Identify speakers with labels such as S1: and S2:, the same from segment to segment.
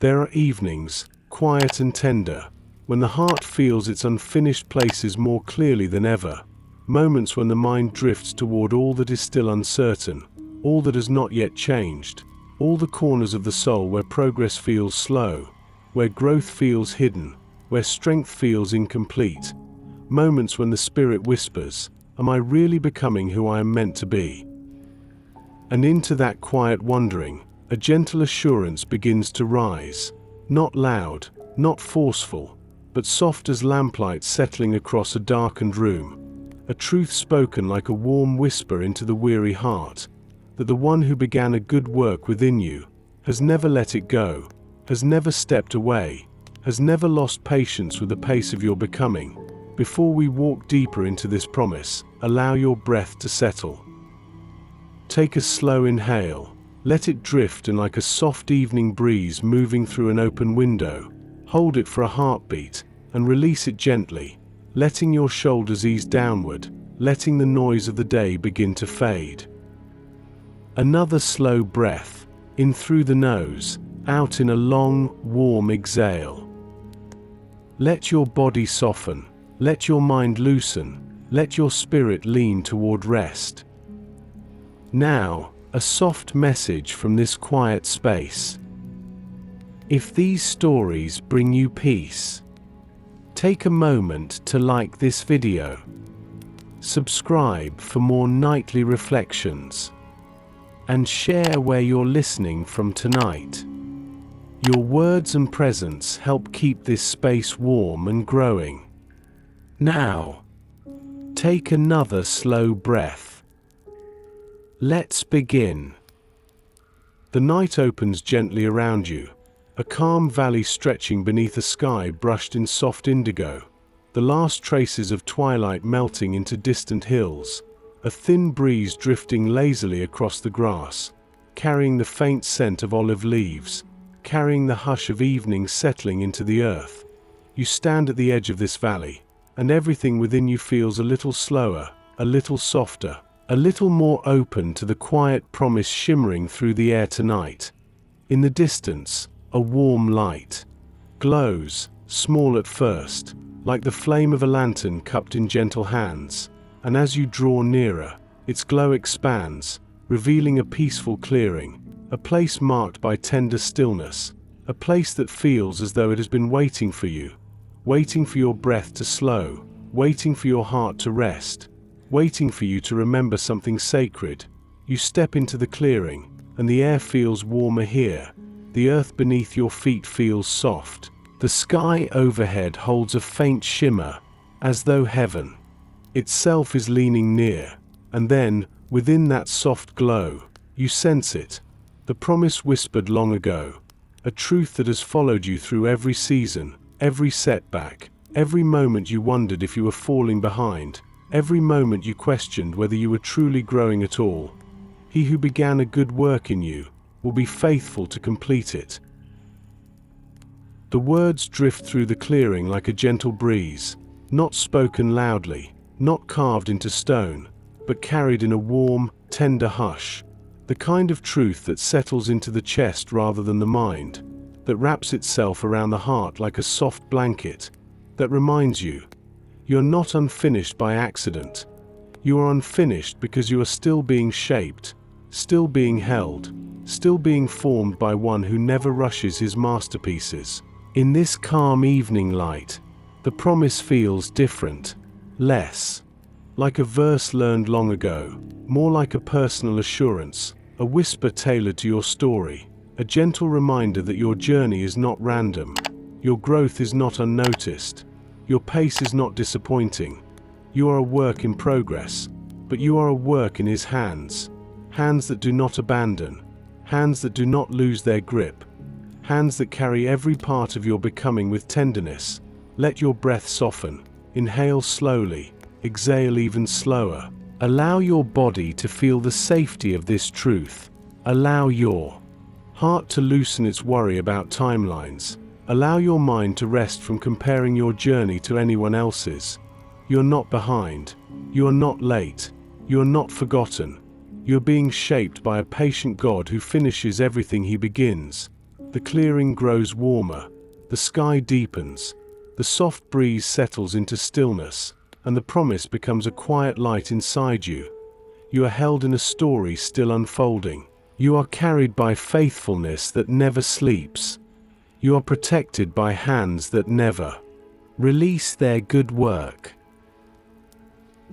S1: There are evenings, quiet and tender, when the heart feels its unfinished places more clearly than ever. Moments when the mind drifts toward all that is still uncertain, all that has not yet changed, all the corners of the soul where progress feels slow, where growth feels hidden, where strength feels incomplete. Moments when the spirit whispers, "Am I really becoming who I am meant to be?" And into that quiet wondering, a gentle assurance begins to rise, not loud, not forceful, but soft as lamplight settling across a darkened room. A truth spoken like a warm whisper into the weary heart, that the one who began a good work within you has never let it go, has never stepped away, has never lost patience with the pace of your becoming. Before we walk deeper into this promise, allow your breath to settle. Take a slow inhale, let it drift in like a soft evening breeze moving through an open window. Hold it for a heartbeat, and release it gently, letting your shoulders ease downward, letting the noise of the day begin to fade. Another slow breath, in through the nose, out in a long, warm exhale. Let your body soften, let your mind loosen, let your spirit lean toward rest. Now, a soft message from this quiet space. If these stories bring you peace, take a moment to like this video. Subscribe for more nightly reflections. And share where you're listening from tonight. Your words and presence help keep this space warm and growing. Now, take another slow breath. Let's begin. The night opens gently around you, a calm valley stretching beneath a sky brushed in soft indigo, the last traces of twilight melting into distant hills, a thin breeze drifting lazily across the grass, carrying the faint scent of olive leaves, carrying the hush of evening settling into the earth. You stand at the edge of this valley, and everything within you feels a little slower, a little softer, a little more open to the quiet promise shimmering through the air tonight. In the distance, a warm light glows, small at first, like the flame of a lantern cupped in gentle hands, and as you draw nearer, its glow expands, revealing a peaceful clearing, a place marked by tender stillness, a place that feels as though it has been waiting for you, waiting for your breath to slow, waiting for your heart to rest, waiting for you to remember something sacred. You step into the clearing, and the air feels warmer here. The earth beneath your feet feels soft. The sky overhead holds a faint shimmer, as though heaven itself is leaning near. And then, within that soft glow, you sense it, the promise whispered long ago, a truth that has followed you through every season, every setback, every moment you wondered if you were falling behind, every moment you questioned whether you were truly growing at all. He who began a good work in you will be faithful to complete it. The words drift through the clearing like a gentle breeze, not spoken loudly, not carved into stone, but carried in a warm, tender hush, the kind of truth that settles into the chest rather than the mind, that wraps itself around the heart like a soft blanket, that reminds you, you're not unfinished by accident. You are unfinished because you are still being shaped, still being held, still being formed by one who never rushes his masterpieces. In this calm evening light, the promise feels different, less like a verse learned long ago, more like a personal assurance, a whisper tailored to your story, a gentle reminder that your journey is not random, your growth is not unnoticed, your pace is not disappointing. You are a work in progress, but you are a work in His hands, hands that do not abandon, hands that do not lose their grip, hands that carry every part of your becoming with tenderness. Let your breath soften, inhale slowly, exhale even slower. Allow your body to feel the safety of this truth. Allow your heart to loosen its worry about timelines. Allow your mind to rest from comparing your journey to anyone else's. You're not behind. You're not late. You're not forgotten. You're being shaped by a patient God who finishes everything He begins. The clearing grows warmer, the sky deepens, the soft breeze settles into stillness, and the promise becomes a quiet light inside you. You are held in a story still unfolding. You are carried by faithfulness that never sleeps. You are protected by hands that never release their good work.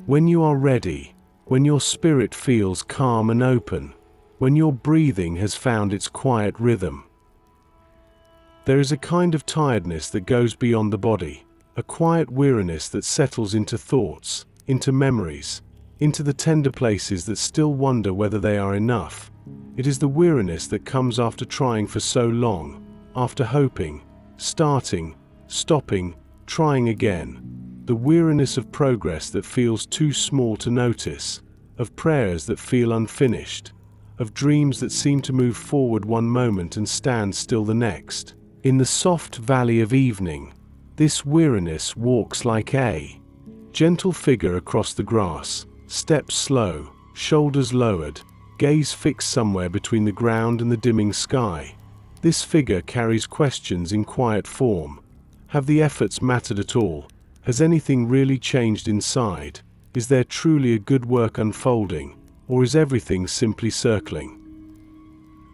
S1: When you are ready, when your spirit feels calm and open, when your breathing has found its quiet rhythm, there is a kind of tiredness that goes beyond the body, a quiet weariness that settles into thoughts, into memories, into the tender places that still wonder whether they are enough. It is the weariness that comes after trying for so long, after hoping, starting, stopping, trying again. The weariness of progress that feels too small to notice, of prayers that feel unfinished, of dreams that seem to move forward one moment and stand still the next. In the soft valley of evening, this weariness walks like a gentle figure across the grass, steps slow, shoulders lowered, gaze fixed somewhere between the ground and the dimming sky. This figure carries questions in quiet form. Have the efforts mattered at all? Has anything really changed inside? Is there truly a good work unfolding, or is everything simply circling?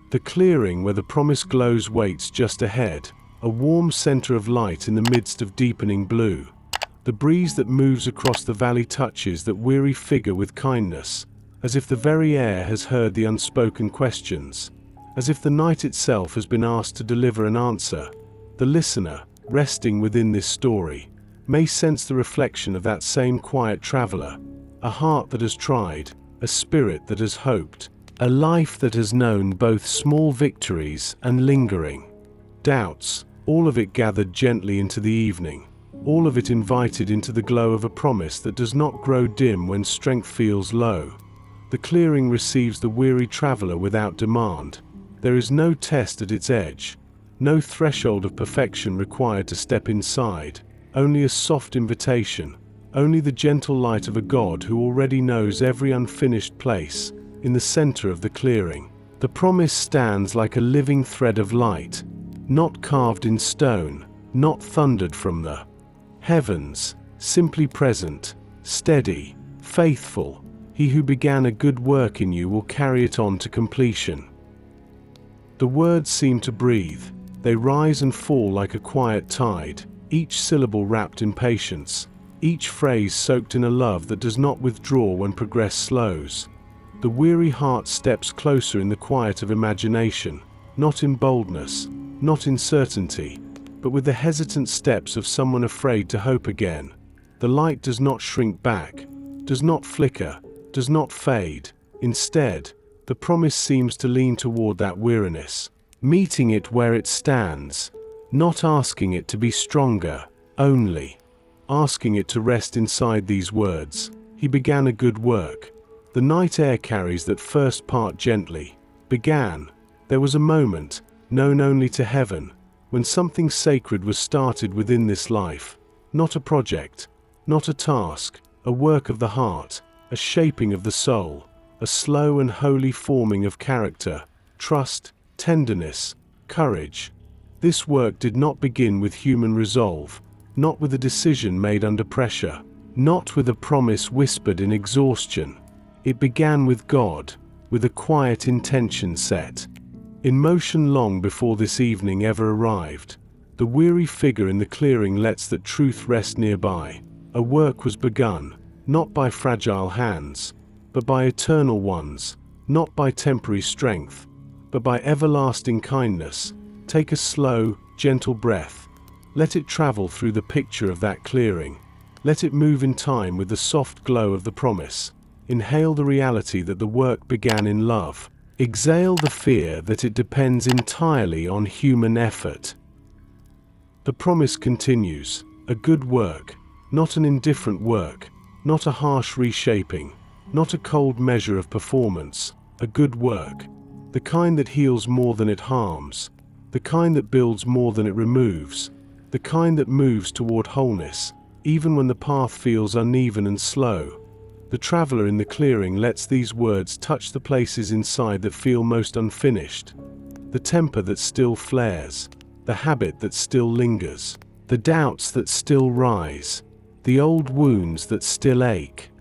S1: The clearing where the promise glows waits just ahead, a warm center of light in the midst of deepening blue. The breeze that moves across the valley touches that weary figure with kindness, as if the very air has heard the unspoken questions, as if the night itself has been asked to deliver an answer. The listener, resting within this story, may sense the reflection of that same quiet traveler, a heart that has tried, a spirit that has hoped, a life that has known both small victories and lingering doubts, all of it gathered gently into the evening, all of it invited into the glow of a promise that does not grow dim when strength feels low. The clearing receives the weary traveler without demand. There is no test at its edge, no threshold of perfection required to step inside, only a soft invitation, only the gentle light of a God who already knows every unfinished place. In the center of the clearing, the promise stands like a living thread of light, not carved in stone, not thundered from the heavens, simply present, steady, faithful. He who began a good work in you will carry it on to completion. The words seem to breathe. They rise and fall like a quiet tide, each syllable wrapped in patience, each phrase soaked in a love that does not withdraw when progress slows. The weary heart steps closer in the quiet of imagination, not in boldness, not in certainty, but with the hesitant steps of someone afraid to hope again. The light does not shrink back, does not flicker, does not fade. Instead, the promise seems to lean toward that weariness, meeting it where it stands, not asking it to be stronger, only asking it to rest inside these words. He began a good work. The night air carries that first part gently. Began. There was a moment, known only to heaven, when something sacred was started within this life. Not a project, not a task, a work of the heart, a shaping of the soul, a slow and holy forming of character, trust, tenderness, courage. This work did not begin with human resolve, not with a decision made under pressure, not with a promise whispered in exhaustion. It began with God, with a quiet intention set in motion long before this evening ever arrived. The weary figure in the clearing lets that truth rest nearby. A work was begun, not by fragile hands, but by eternal ones, not by temporary strength, but by everlasting kindness. Take a slow, gentle breath. Let it travel through the picture of that clearing. Let it move in time with the soft glow of the promise. Inhale the reality that the work began in love. Exhale the fear that it depends entirely on human effort. The promise continues, a good work, not an indifferent work, not a harsh reshaping, not a cold measure of performance, a good work, the kind that heals more than it harms, the kind that builds more than it removes, the kind that moves toward wholeness, even when the path feels uneven and slow. The traveler in the clearing lets these words touch the places inside that feel most unfinished. the temper that still flares, the habit that still lingers, the doubts that still rise, the old wounds that still ache.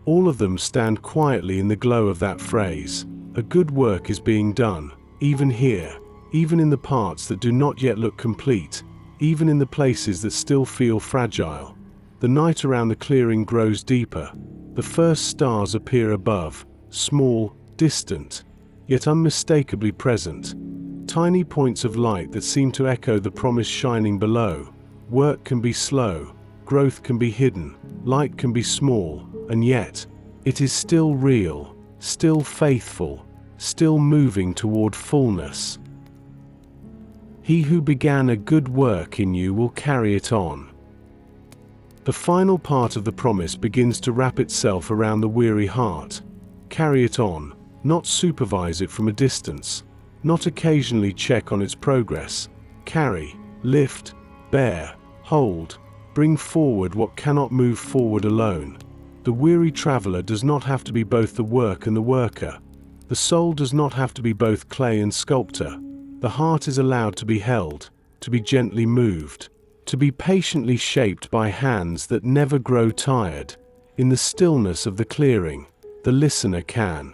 S1: All of them stand quietly in the glow of that phrase. A good work is being done, even here, even in the parts that do not yet look complete, even in the places that still feel fragile. The night around the clearing grows deeper. The first stars appear above, small, distant, yet unmistakably present. Tiny points of light that seem to echo the promise shining below. Work can be slow, growth can be hidden, light can be small, and yet, it is still real, still faithful, still moving toward fullness. He who began a good work in you will carry it on. The final part of the promise begins to wrap itself around the weary heart. Carry it on, not supervise it from a distance, not occasionally check on its progress. Carry, lift, bear, hold, bring forward what cannot move forward alone. The weary traveler does not have to be both the work and the worker. The soul does not have to be both clay and sculptor. The heart is allowed to be held, to be gently moved, to be patiently shaped by hands that never grow tired. In the stillness of the clearing, the listener can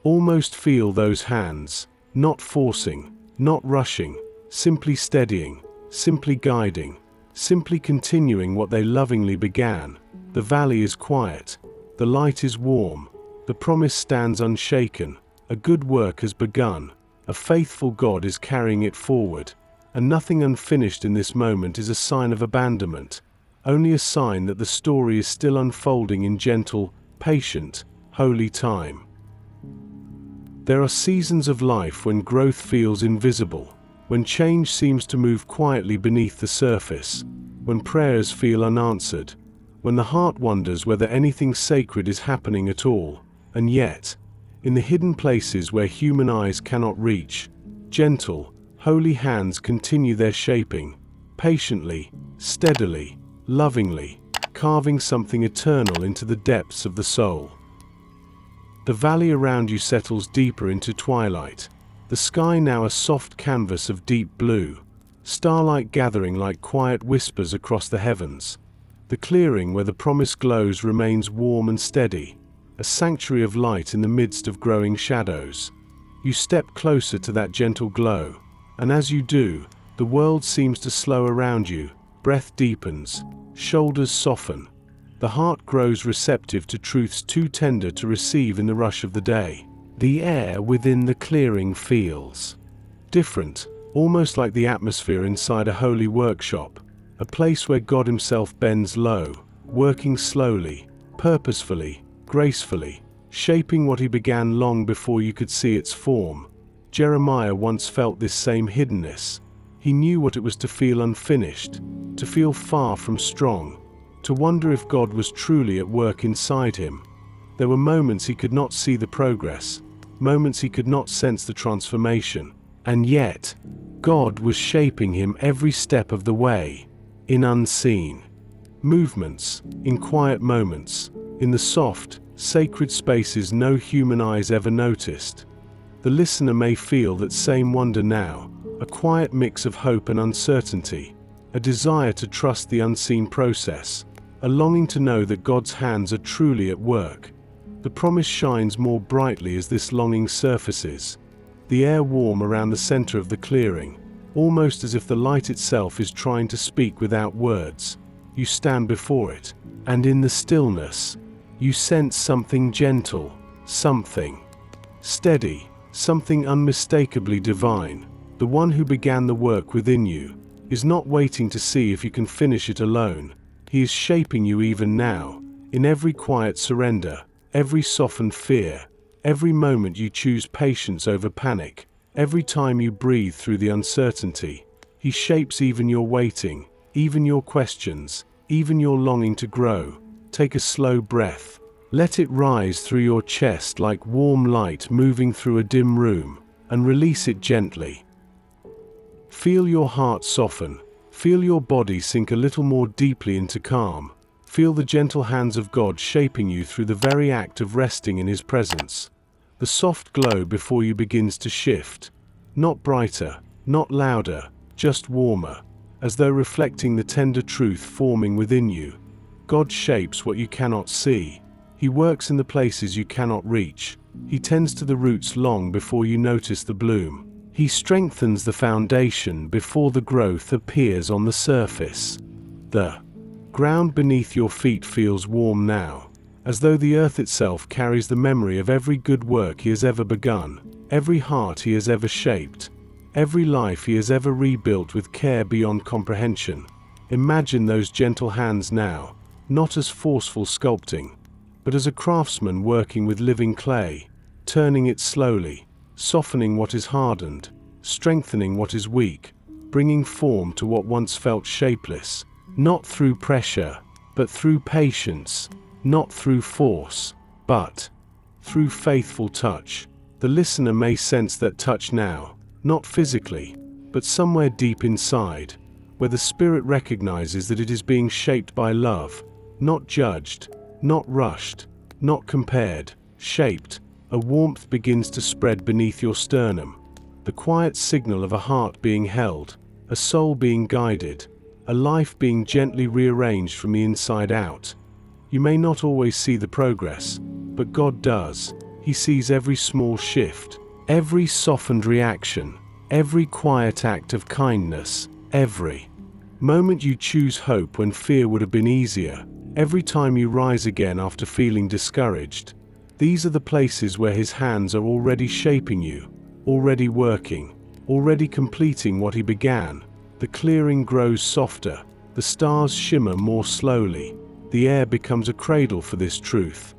S1: almost feel those hands, not forcing, not rushing, simply steadying, simply guiding, simply continuing what they lovingly began. The valley is quiet, the light is warm, the promise stands unshaken. A good work has begun, a faithful God is carrying it forward, and nothing unfinished in this moment is a sign of abandonment, only a sign that the story is still unfolding in gentle, patient, holy time. There are seasons of life when growth feels invisible, when change seems to move quietly beneath the surface, when prayers feel unanswered, when the heart wonders whether anything sacred is happening at all, and yet, in the hidden places where human eyes cannot reach, gentle, holy hands continue their shaping, patiently, steadily, lovingly, carving something eternal into the depths of the soul. The valley around you settles deeper into twilight, the sky now a soft canvas of deep blue, starlight gathering like quiet whispers across the heavens. The clearing where the promise glows remains warm and steady, a sanctuary of light in the midst of growing shadows. You step closer to that gentle glow, and as you do, the world seems to slow around you, breath deepens, shoulders soften. The heart grows receptive to truths too tender to receive in the rush of the day. The air within the clearing feels different, almost like the atmosphere inside a holy workshop, a place where God Himself bends low, working slowly, purposefully, gracefully, shaping what He began long before you could see its form. Jeremiah once felt this same hiddenness. He knew what it was to feel unfinished, to feel far from strong, to wonder if God was truly at work inside him. There were moments he could not see the progress, moments he could not sense the transformation, and yet, God was shaping him every step of the way, in unseen movements, in quiet moments, in the soft, sacred spaces no human eyes ever noticed. The listener may feel that same wonder now, a quiet mix of hope and uncertainty, a desire to trust the unseen process, a longing to know that God's hands are truly at work. The promise shines more brightly as this longing surfaces, the air warm around the center of the clearing, almost as if the light itself is trying to speak without words. You stand before it, and in the stillness, you sense something gentle, something steady, something unmistakably divine. The one who began the work within you is not waiting to see if you can finish it alone. He is shaping you even now, in every quiet surrender, every softened fear, every moment you choose patience over panic, every time you breathe through the uncertainty. He shapes even your waiting, even your questions, even your longing to grow. Take a slow breath. Let it rise through your chest like warm light moving through a dim room, and release it gently. Feel your heart soften. Feel your body sink a little more deeply into calm. Feel the gentle hands of God shaping you through the very act of resting in His presence. The soft glow before you begins to shift. Not brighter, not louder, just warmer, as though reflecting the tender truth forming within you. God shapes what you cannot see. He works in the places you cannot reach. He tends to the roots long before you notice the bloom. He strengthens the foundation before the growth appears on the surface. The ground beneath your feet feels warm now, as though the earth itself carries the memory of every good work He has ever begun, every heart He has ever shaped, every life He has ever rebuilt with care beyond comprehension. Imagine those gentle hands now, not as forceful sculpting, but as a craftsman working with living clay, turning it slowly, softening what is hardened, strengthening what is weak, bringing form to what once felt shapeless, not through pressure, but through patience, not through force, but through faithful touch. The listener may sense that touch now, not physically, but somewhere deep inside, where the spirit recognizes that it is being shaped by love, not judged, not rushed, not compared, shaped. A warmth begins to spread beneath your sternum, the quiet signal of a heart being held, a soul being guided, a life being gently rearranged from the inside out. You may not always see the progress, but God does. He sees every small shift, every softened reaction, every quiet act of kindness, every moment you choose hope when fear would have been easier, every time you rise again after feeling discouraged. These are the places where His hands are already shaping you, already working, already completing what He began. The clearing grows softer, the stars shimmer more slowly, the air becomes a cradle for this truth.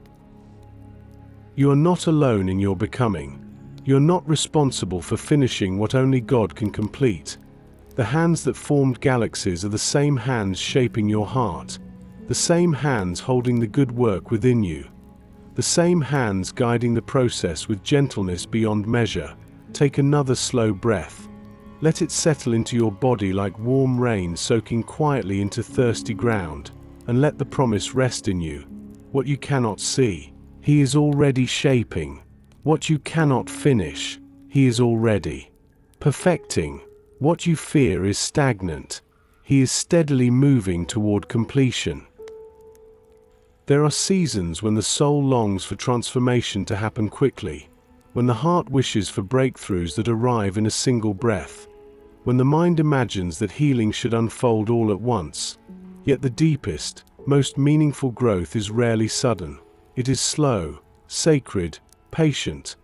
S1: You are not alone in your becoming. You are not responsible for finishing what only God can complete. The hands that formed galaxies are the same hands shaping your heart, the same hands holding the good work within you, the same hands guiding the process with gentleness beyond measure. Take another slow breath. Let it settle into your body like warm rain soaking quietly into thirsty ground, and let the promise rest in you. What you cannot see, He is already shaping. What you cannot finish, He is already perfecting. What you fear is stagnant. He is steadily moving toward completion. There are seasons when the soul longs for transformation to happen quickly, when the heart wishes for breakthroughs that arrive in a single breath, when the mind imagines that healing should unfold all at once. Yet the deepest, most meaningful growth is rarely sudden. It is slow, sacred, patient,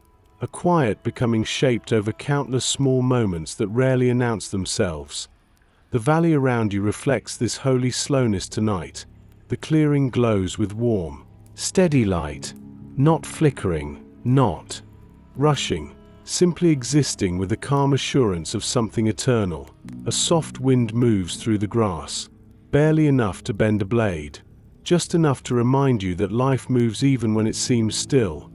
S1: a quiet becoming shaped over countless small moments that rarely announce themselves. The valley around you reflects this holy slowness tonight. The clearing glows with warm, steady light, not flickering, not rushing, simply existing with the calm assurance of something eternal. A soft wind moves through the grass, barely enough to bend a blade, just enough to remind you that life moves even when it seems still,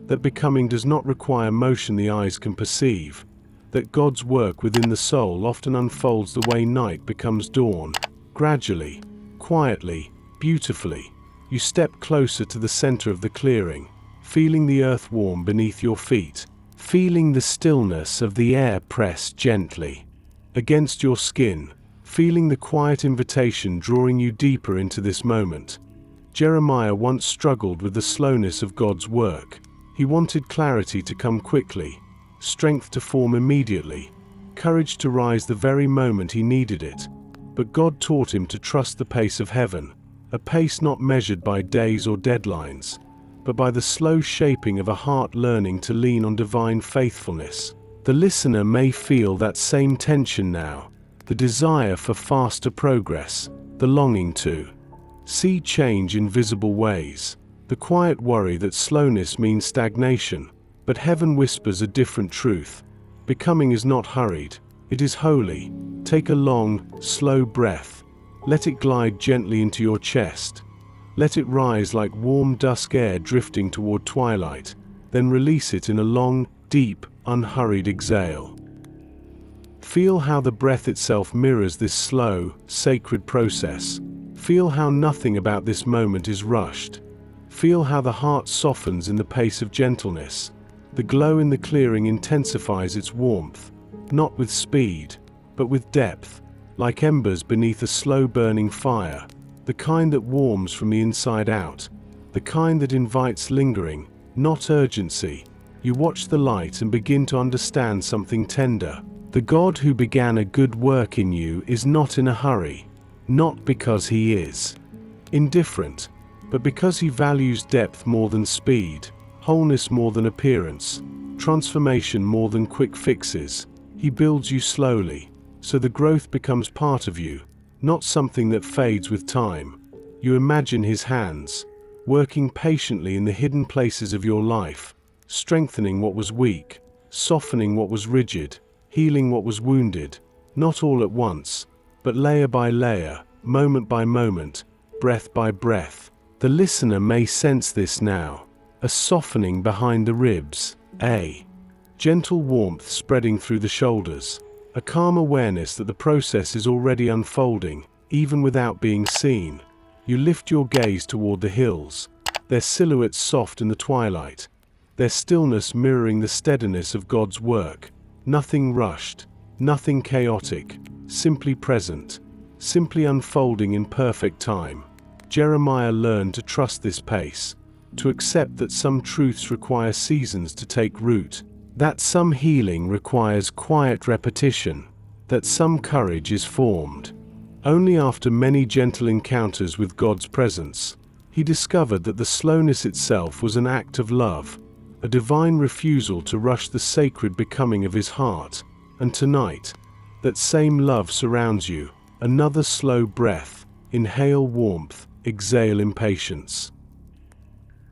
S1: that becoming does not require motion the eyes can perceive, that God's work within the soul often unfolds the way night becomes dawn, gradually, quietly, beautifully. You step closer to the center of the clearing, feeling the earth warm beneath your feet, feeling the stillness of the air press gently against your skin, feeling the quiet invitation drawing you deeper into this moment. Jeremiah once struggled with the slowness of God's work. He wanted clarity to come quickly, strength to form immediately, courage to rise the very moment he needed it. But God taught him to trust the pace of heaven, a pace not measured by days or deadlines, but by the slow shaping of a heart learning to lean on divine faithfulness. The listener may feel that same tension now, the desire for faster progress, the longing to see change in visible ways, the quiet worry that slowness means stagnation. But heaven whispers a different truth. Becoming is not hurried, it is holy. Take a long, slow breath. Let it glide gently into your chest. Let it rise like warm dusk air drifting toward twilight, then release it in a long, deep, unhurried exhale. Feel how the breath itself mirrors this slow, sacred process. Feel how nothing about this moment is rushed. Feel how the heart softens in the pace of gentleness. The glow in the clearing intensifies its warmth, not with speed, but with depth, like embers beneath a slow-burning fire, the kind that warms from the inside out, the kind that invites lingering, not urgency. You watch the light and begin to understand something tender. The God who began a good work in you is not in a hurry, not because he is indifferent, but because he values depth more than speed, wholeness more than appearance, transformation more than quick fixes. He builds you slowly, so the growth becomes part of you, not something that fades with time. You imagine his hands, working patiently in the hidden places of your life, strengthening what was weak, softening what was rigid, healing what was wounded, not all at once, but layer by layer, moment by moment, breath by breath. The listener may sense this now, a softening behind the ribs, a gentle warmth spreading through the shoulders, a calm awareness that the process is already unfolding, even without being seen. You lift your gaze toward the hills, their silhouettes soft in the twilight, their stillness mirroring the steadiness of God's work. Nothing rushed, nothing chaotic, simply present, simply unfolding in perfect time. Jeremiah learned to trust this pace, to accept that some truths require seasons to take root, that some healing requires quiet repetition, that some courage is formed only after many gentle encounters with God's presence. He discovered that the slowness itself was an act of love, a divine refusal to rush the sacred becoming of his heart. And tonight, that same love surrounds you. Another slow breath, inhale warmth, exhale impatience.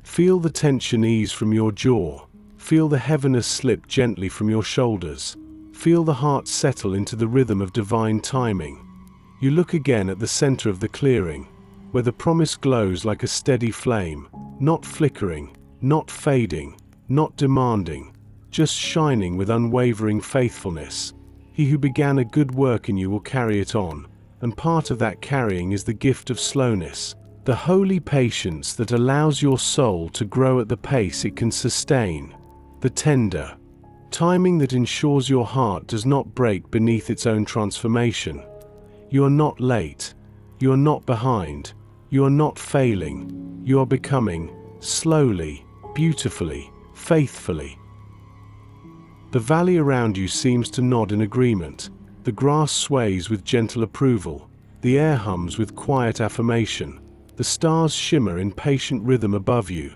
S1: Feel the tension ease from your jaw, feel the heaviness slip gently from your shoulders, feel the heart settle into the rhythm of divine timing. You look again at the center of the clearing, where the promise glows like a steady flame, not flickering, not fading, not demanding, just shining with unwavering faithfulness. He who began a good work in you will carry it on, and part of that carrying is the gift of slowness, the holy patience that allows your soul to grow at the pace it can sustain, the tender timing that ensures your heart does not break beneath its own transformation. You are not late, you are not behind, you are not failing, you are becoming, slowly, beautifully, faithfully. The valley around you seems to nod in agreement, the grass sways with gentle approval, the air hums with quiet affirmation, the stars shimmer in patient rhythm above you.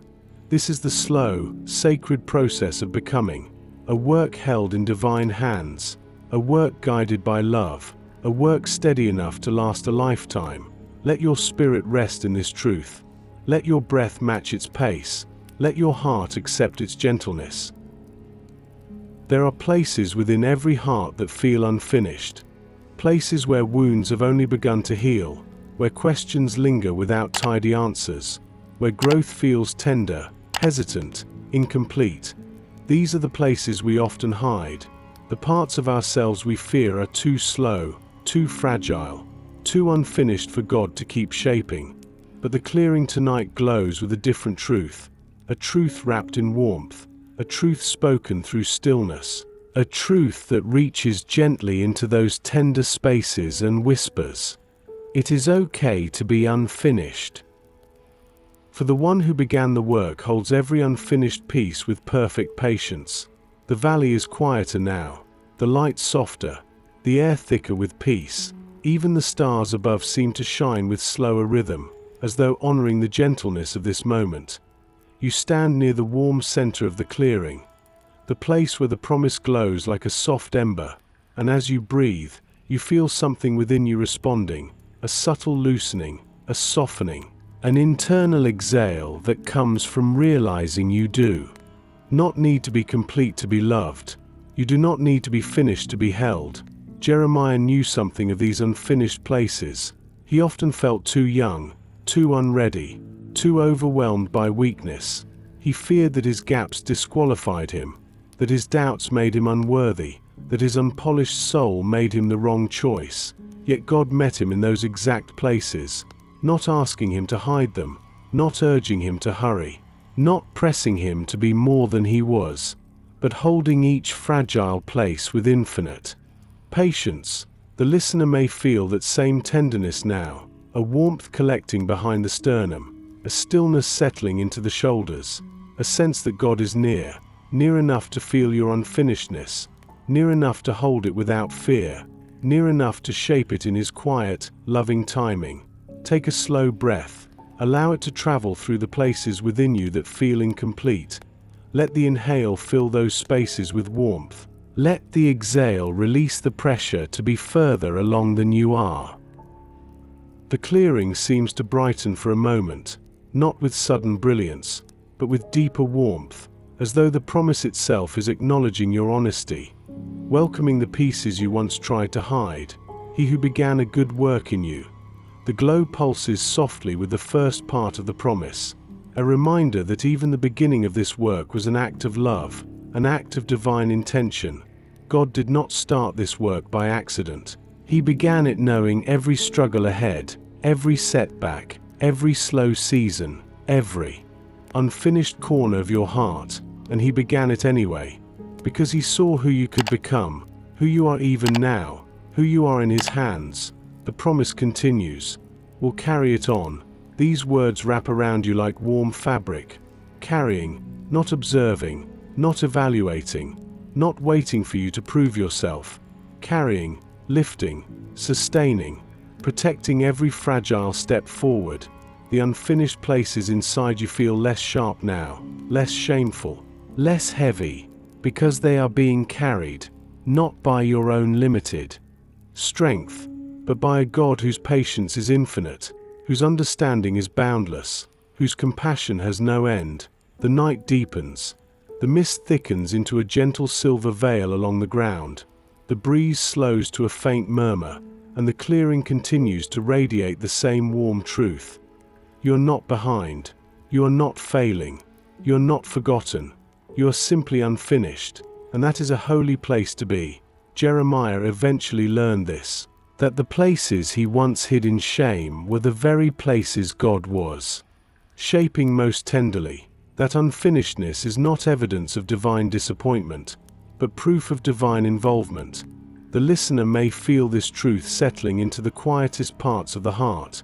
S1: This is the slow, sacred process of becoming, a work held in divine hands, a work guided by love, a work steady enough to last a lifetime. Let your spirit rest in this truth. Let your breath match its pace. Let your heart accept its gentleness. There are places within every heart that feel unfinished, places where wounds have only begun to heal, where questions linger without tidy answers, where growth feels tender, hesitant, incomplete. These are the places we often hide, the parts of ourselves we fear are too slow, too fragile, too unfinished for God to keep shaping. But the clearing tonight glows with a different truth, a truth wrapped in warmth, a truth spoken through stillness, a truth that reaches gently into those tender spaces and whispers, "It is okay to be unfinished." For the one who began the work holds every unfinished piece with perfect patience. The valley is quieter now, the light softer, the air thicker with peace. Even the stars above seem to shine with slower rhythm, as though honoring the gentleness of this moment. You stand near the warm center of the clearing, the place where the promise glows like a soft ember, and as you breathe, you feel something within you responding, a subtle loosening, a softening, an internal exhale that comes from realizing you do not need to be complete to be loved. You do not need to be finished to be held. Jeremiah knew something of these unfinished places. He often felt too young, too unready, too overwhelmed by weakness. He feared that his gaps disqualified him, that his doubts made him unworthy, that his unpolished soul made him the wrong choice. Yet God met him in those exact places, not asking him to hide them, not urging him to hurry, not pressing him to be more than he was, but holding each fragile place with infinite patience. The listener may feel that same tenderness now, a warmth collecting behind the sternum, a stillness settling into the shoulders, a sense that God is near, near enough to feel your unfinishedness, near enough to hold it without fear, near enough to shape it in His quiet, loving timing. Take a slow breath. Allow it to travel through the places within you that feel incomplete. Let the inhale fill those spaces with warmth. Let the exhale release the pressure to be further along than you are. The clearing seems to brighten for a moment, not with sudden brilliance, but with deeper warmth, as though the promise itself is acknowledging your honesty, welcoming the pieces you once tried to hide. He who began a good work in you. The glow pulses softly with the first part of the promise, a reminder that even the beginning of this work was an act of love, an act of divine intention. God did not start this work by accident. He began it knowing every struggle ahead, every setback, every slow season, every unfinished corner of your heart, and He began it anyway, because He saw who you could become, who you are even now, who you are in His hands. The promise continues. We'll carry it on. These words wrap around you like warm fabric, carrying, not observing, not evaluating, not waiting for you to prove yourself, carrying, lifting, sustaining, protecting every fragile step forward. The unfinished places inside you feel less sharp now, less shameful, less heavy, because they are being carried, not by your own limited strength, but by a God whose patience is infinite, whose understanding is boundless, whose compassion has no end. The night deepens. The mist thickens into a gentle silver veil along the ground. The breeze slows to a faint murmur, and the clearing continues to radiate the same warm truth. You are not behind. You are not failing. You are not forgotten. You are simply unfinished, and that is a holy place to be. Jeremiah eventually learned this, that the places he once hid in shame were the very places God was shaping most tenderly. That unfinishedness is not evidence of divine disappointment, but proof of divine involvement. The listener may feel this truth settling into the quietest parts of the heart,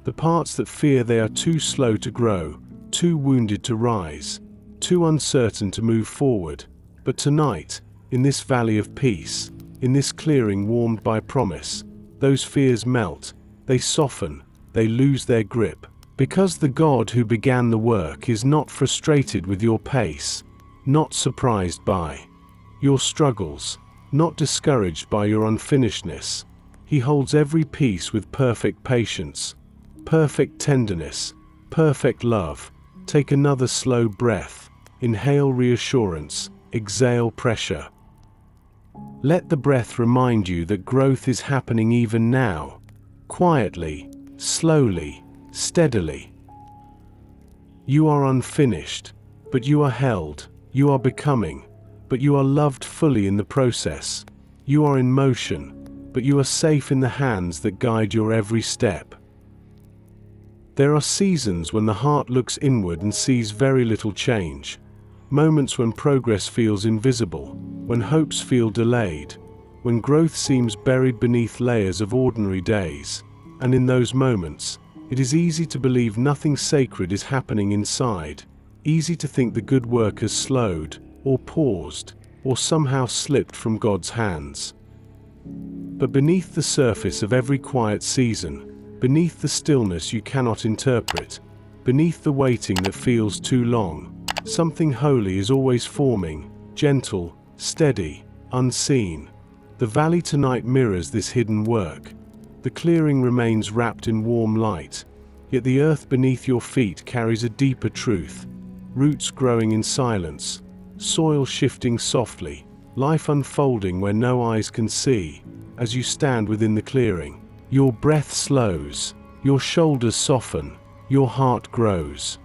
S1: the parts that fear they are too slow to grow, too wounded to rise, too uncertain to move forward. But tonight, in this valley of peace, in this clearing warmed by promise, those fears melt, they soften, they lose their grip, because the God who began the work is not frustrated with your pace, not surprised by your struggles, not discouraged by your unfinishedness. He holds every piece with perfect patience, perfect tenderness, perfect love. Take another slow breath. Inhale reassurance, exhale pressure. Let the breath remind you that growth is happening even now, quietly, slowly, steadily. You are unfinished, but you are held. You are becoming, but you are loved fully in the process. You are in motion, but you are safe in the hands that guide your every step. There are seasons when the heart looks inward and sees very little change. Moments when progress feels invisible, when hopes feel delayed, when growth seems buried beneath layers of ordinary days. And in those moments, it is easy to believe nothing sacred is happening inside, easy to think the good work has slowed, or paused, or somehow slipped from God's hands. But beneath the surface of every quiet season, beneath the stillness you cannot interpret, beneath the waiting that feels too long, something holy is always forming, gentle, steady, unseen. The valley tonight mirrors this hidden work. The clearing remains wrapped in warm light, yet the earth beneath your feet carries a deeper truth. Roots growing in silence, soil shifting softly, life unfolding where no eyes can see. As you stand within the clearing, your breath slows, your shoulders soften, your heart grows.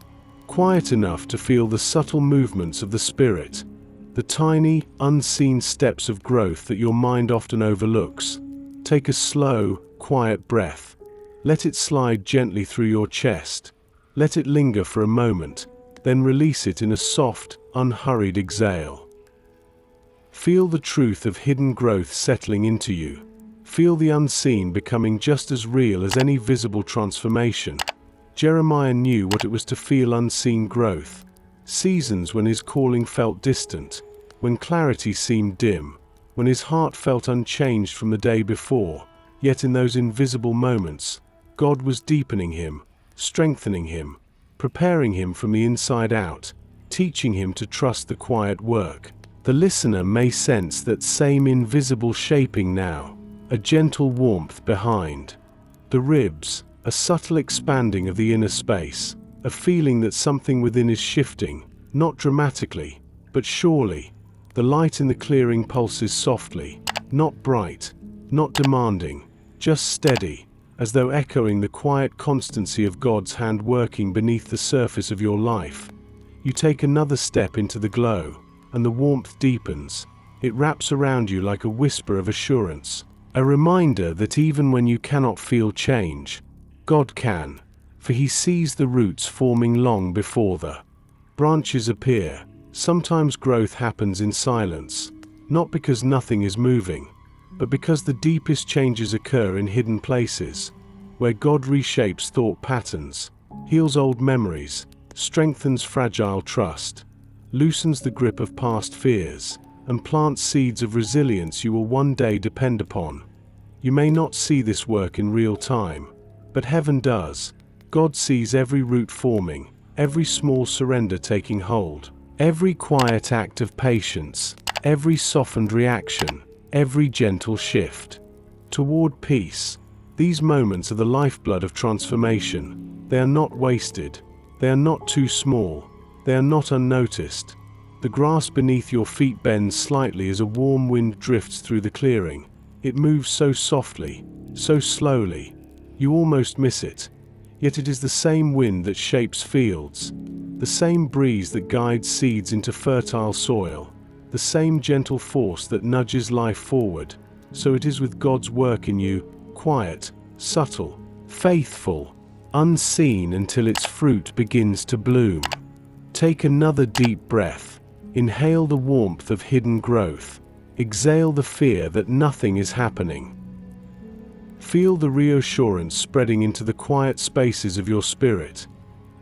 S1: Quiet enough to feel the subtle movements of the Spirit, the tiny, unseen steps of growth that your mind often overlooks. Take a slow, quiet breath. Let it slide gently through your chest. Let it linger for a moment, then release it in a soft, unhurried exhale. Feel the truth of hidden growth settling into you. Feel the unseen becoming just as real as any visible transformation. Jeremiah knew what it was to feel unseen growth. Seasons when his calling felt distant, when clarity seemed dim, when his heart felt unchanged from the day before. Yet in those invisible moments, God was deepening him, strengthening him, preparing him from the inside out, teaching him to trust the quiet work. The listener may sense that same invisible shaping now, a gentle warmth behind the ribs, a subtle expanding of the inner space, a feeling that something within is shifting, not dramatically, but surely. The light in the clearing pulses softly, not bright, not demanding, just steady, as though echoing the quiet constancy of God's hand working beneath the surface of your life. You take another step into the glow, and the warmth deepens. It wraps around you like a whisper of assurance, a reminder that even when you cannot feel change, God can, for He sees the roots forming long before the branches appear. Sometimes growth happens in silence, not because nothing is moving, but because the deepest changes occur in hidden places, where God reshapes thought patterns, heals old memories, strengthens fragile trust, loosens the grip of past fears, and plants seeds of resilience you will one day depend upon. You may not see this work in real time, but heaven does. God sees every root forming, every small surrender taking hold, every quiet act of patience, every softened reaction, every gentle shift toward peace. These moments are the lifeblood of transformation. They are not wasted. They are not too small. They are not unnoticed. The grass beneath your feet bends slightly as a warm wind drifts through the clearing. It moves so softly, so slowly, you almost miss it. Yet it is the same wind that shapes fields, the same breeze that guides seeds into fertile soil, the same gentle force that nudges life forward. So it is with God's work in you, quiet, subtle, faithful, unseen until its fruit begins to bloom. Take another deep breath. Inhale the warmth of hidden growth. Exhale the fear that nothing is happening. Feel the reassurance spreading into the quiet spaces of your spirit.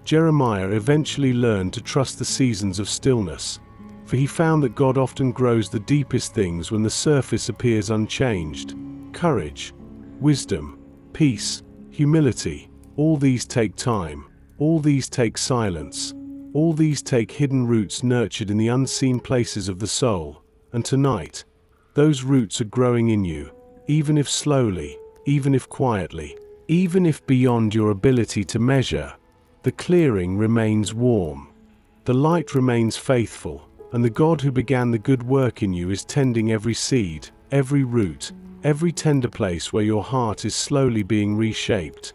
S1: Jeremiah eventually learned to trust the seasons of stillness, for he found that God often grows the deepest things when the surface appears unchanged. Courage, wisdom, peace, humility, all these take time, all these take silence, all these take hidden roots nurtured in the unseen places of the soul. And tonight, those roots are growing in you, even if slowly, even if quietly, even if beyond your ability to measure. The clearing remains warm, the light remains faithful, and the God who began the good work in you is tending every seed, every root, every tender place where your heart is slowly being reshaped.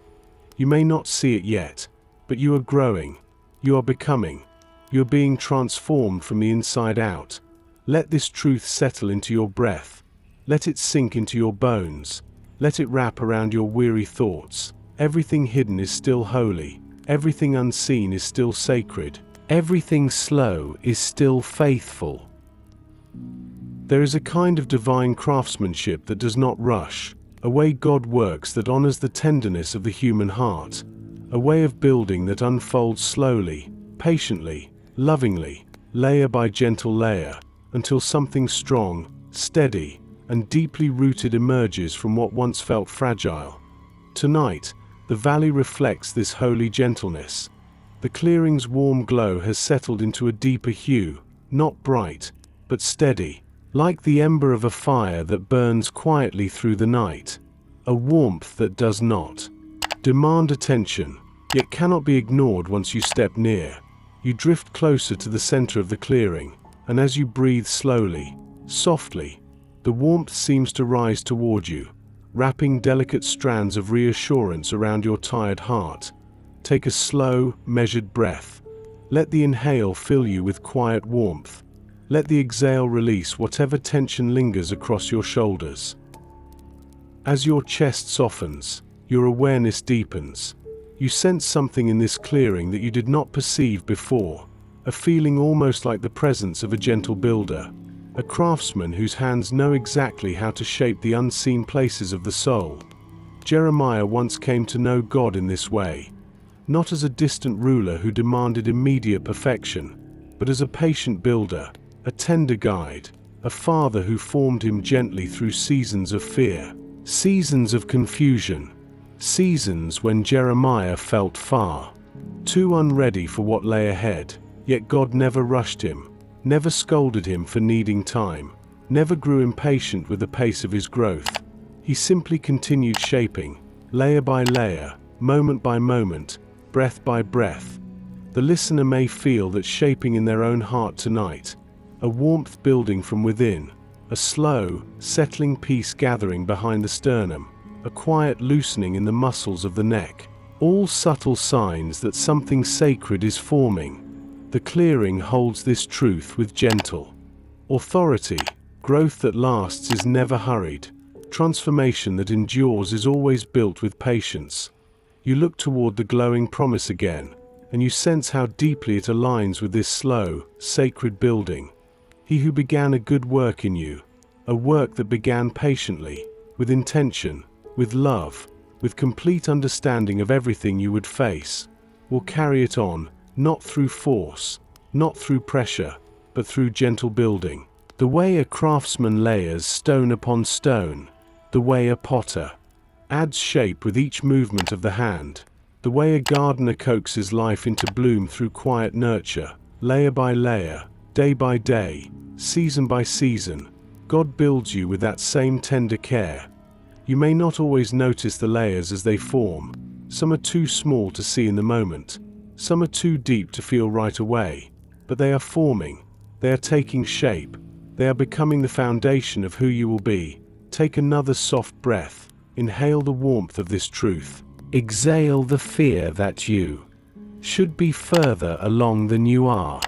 S1: You may not see it yet, but you are growing, you are becoming, you are being transformed from the inside out. Let this truth settle into your breath. Let it sink into your bones. Let it wrap around your weary thoughts. Everything hidden is still holy. Everything unseen is still sacred. Everything slow is still faithful. There is a kind of divine craftsmanship that does not rush, a way God works that honors the tenderness of the human heart, a way of building that unfolds slowly, patiently, lovingly, layer by gentle layer, until something strong, steady, and deeply rooted emerges from what once felt fragile. Tonight, the valley reflects this holy gentleness. The clearing's warm glow has settled into a deeper hue, not bright, but steady, like the ember of a fire that burns quietly through the night, a warmth that does not demand attention, yet cannot be ignored once you step near. You drift closer to the center of the clearing, and as you breathe slowly, softly, the warmth seems to rise toward you, wrapping delicate strands of reassurance around your tired heart. Take a slow, measured breath. Let the inhale fill you with quiet warmth. Let the exhale release whatever tension lingers across your shoulders. As your chest softens, your awareness deepens. You sense something in this clearing that you did not perceive before, a feeling almost like the presence of a gentle builder, a craftsman whose hands know exactly how to shape the unseen places of the soul. Jeremiah once came to know God in this way, not as a distant ruler who demanded immediate perfection, but as a patient builder, a tender guide, a father who formed him gently through seasons of fear, seasons of confusion, seasons when Jeremiah felt far too unready for what lay ahead. Yet God never rushed him, never scolded him for needing time, never grew impatient with the pace of his growth. He simply continued shaping, layer by layer, moment by moment, breath by breath. The listener may feel that shaping in their own heart tonight, a warmth building from within, a slow, settling peace gathering behind the sternum, a quiet loosening in the muscles of the neck, all subtle signs that something sacred is forming. The clearing holds this truth with gentle authority. Growth that lasts is never hurried. Transformation that endures is always built with patience. You look toward the glowing promise again, and you sense how deeply it aligns with this slow, sacred building. He who began a good work in you, a work that began patiently, with intention, with love, with complete understanding of everything you would face, will carry it on, not through force, not through pressure, but through gentle building. The way a craftsman layers stone upon stone, the way a potter adds shape with each movement of the hand, the way a gardener coaxes life into bloom through quiet nurture, layer by layer, day by day, season by season, God builds you with that same tender care. You may not always notice the layers as they form. Some are too small to see in the moment. Some are too deep to feel right away. But they are forming. They are taking shape. They are becoming the foundation of who you will be. Take another soft breath. Inhale the warmth of this truth. Exhale the fear that you should be further along than you are.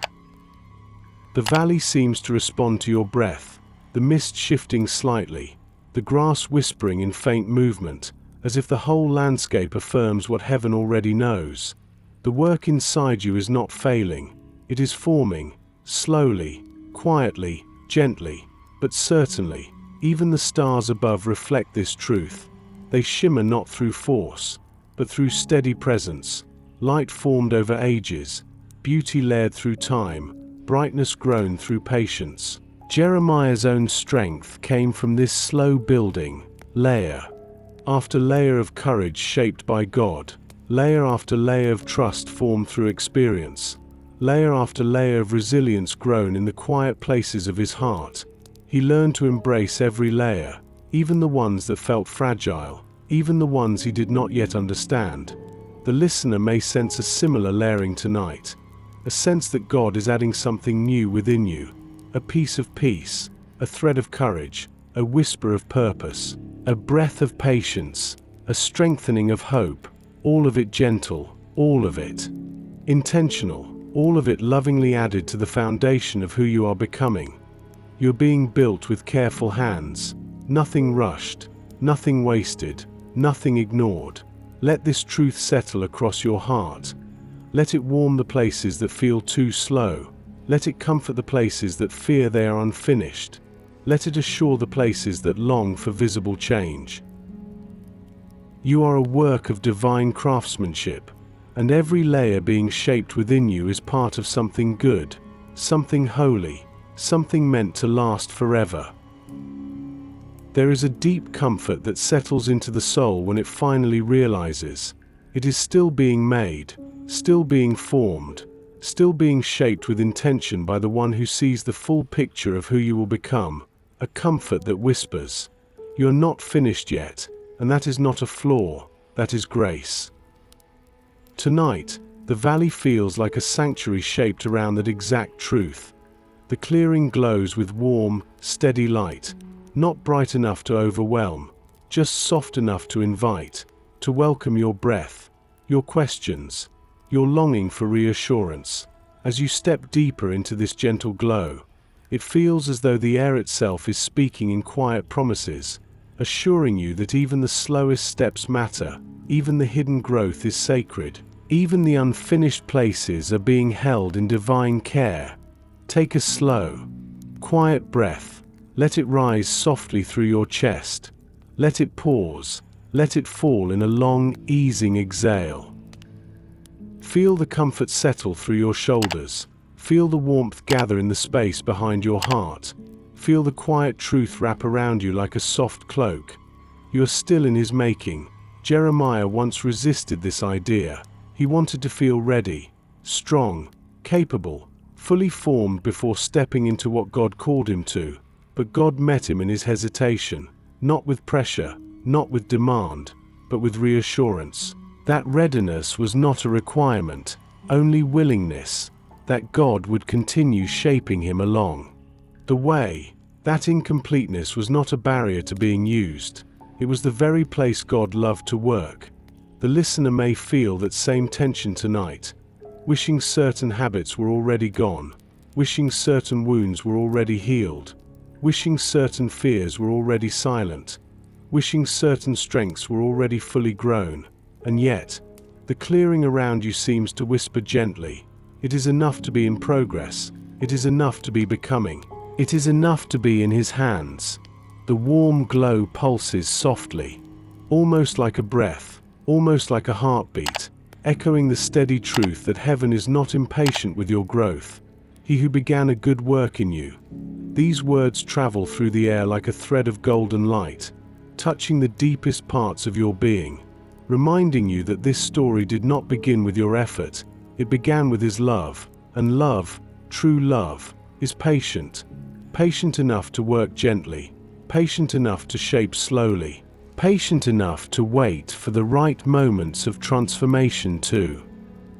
S1: The valley seems to respond to your breath, the mist shifting slightly, the grass whispering in faint movement, as if the whole landscape affirms what heaven already knows. The work inside you is not failing. It is forming, slowly, quietly, gently, but certainly. Even the stars above reflect this truth. They shimmer not through force, but through steady presence, light formed over ages, beauty layered through time, brightness grown through patience. Jeremiah's own strength came from this slow building, layer after layer of courage shaped by God, layer after layer of trust formed through experience, layer after layer of resilience grown in the quiet places of his heart. He learned to embrace every layer, even the ones that felt fragile, even the ones he did not yet understand. The listener may sense a similar layering tonight, a sense that God is adding something new within you, a piece of peace, a thread of courage, a whisper of purpose, a breath of patience, a strengthening of hope, all of it gentle, all of it intentional, all of it lovingly added to the foundation of who you are becoming. You're being built with careful hands, nothing rushed, nothing wasted, nothing ignored. Let this truth settle across your heart. Let it warm the places that feel too slow. Let it comfort the places that fear they are unfinished. Let it assure the places that long for visible change. You are a work of divine craftsmanship, and every layer being shaped within you is part of something good, something holy, something meant to last forever. There is a deep comfort that settles into the soul when it finally realizes it is still being made, still being formed, still being shaped with intention by the one who sees the full picture of who you will become, a comfort that whispers, "You're not finished yet," and that is not a flaw, that is grace. Tonight, the valley feels like a sanctuary shaped around that exact truth. The clearing glows with warm, steady light, not bright enough to overwhelm, just soft enough to invite, to welcome your breath, your questions, your longing for reassurance. As you step deeper into this gentle glow, it feels as though the air itself is speaking in quiet promises, assuring you that even the slowest steps matter, even the hidden growth is sacred, even the unfinished places are being held in divine care. Take a slow, quiet breath. Let it rise softly through your chest. Let it pause. Let it fall in a long, easing exhale. Feel the comfort settle through your shoulders. Feel the warmth gather in the space behind your heart. Feel the quiet truth wrap around you like a soft cloak. You are still in his making. Jeremiah once resisted this idea. He wanted to feel ready, strong, capable, fully formed before stepping into what God called him to. But God met him in his hesitation, not with pressure, not with demand, but with reassurance. That readiness was not a requirement, only willingness, that God would continue shaping him along the way. That incompleteness was not a barrier to being used. It was the very place God loved to work. The listener may feel that same tension tonight, wishing certain habits were already gone, wishing certain wounds were already healed, wishing certain fears were already silent, wishing certain strengths were already fully grown. And yet, the clearing around you seems to whisper gently, it is enough to be in progress, it is enough to be becoming, it is enough to be in his hands. The warm glow pulses softly, almost like a breath, almost like a heartbeat, echoing the steady truth that heaven is not impatient with your growth. He who began a good work in you. These words travel through the air like a thread of golden light, touching the deepest parts of your being, reminding you that this story did not begin with your effort, it began with his love, and love, true love, is patient, patient enough to work gently, patient enough to shape slowly, patient enough to wait for the right moments of transformation to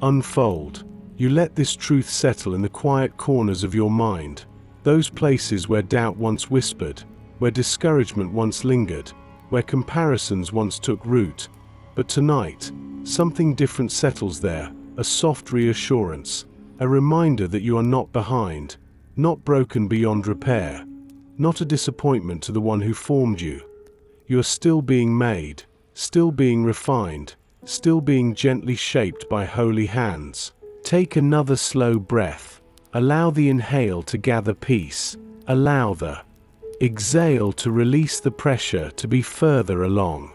S1: unfold. You let this truth settle in the quiet corners of your mind, those places where doubt once whispered, where discouragement once lingered, where comparisons once took root. But tonight, something different settles there, a soft reassurance, a reminder that you are not behind, not broken beyond repair, not a disappointment to the one who formed you. You are still being made, still being refined, still being gently shaped by holy hands. Take another slow breath. Allow the inhale to gather peace. Allow the exhale to release the pressure to be further along.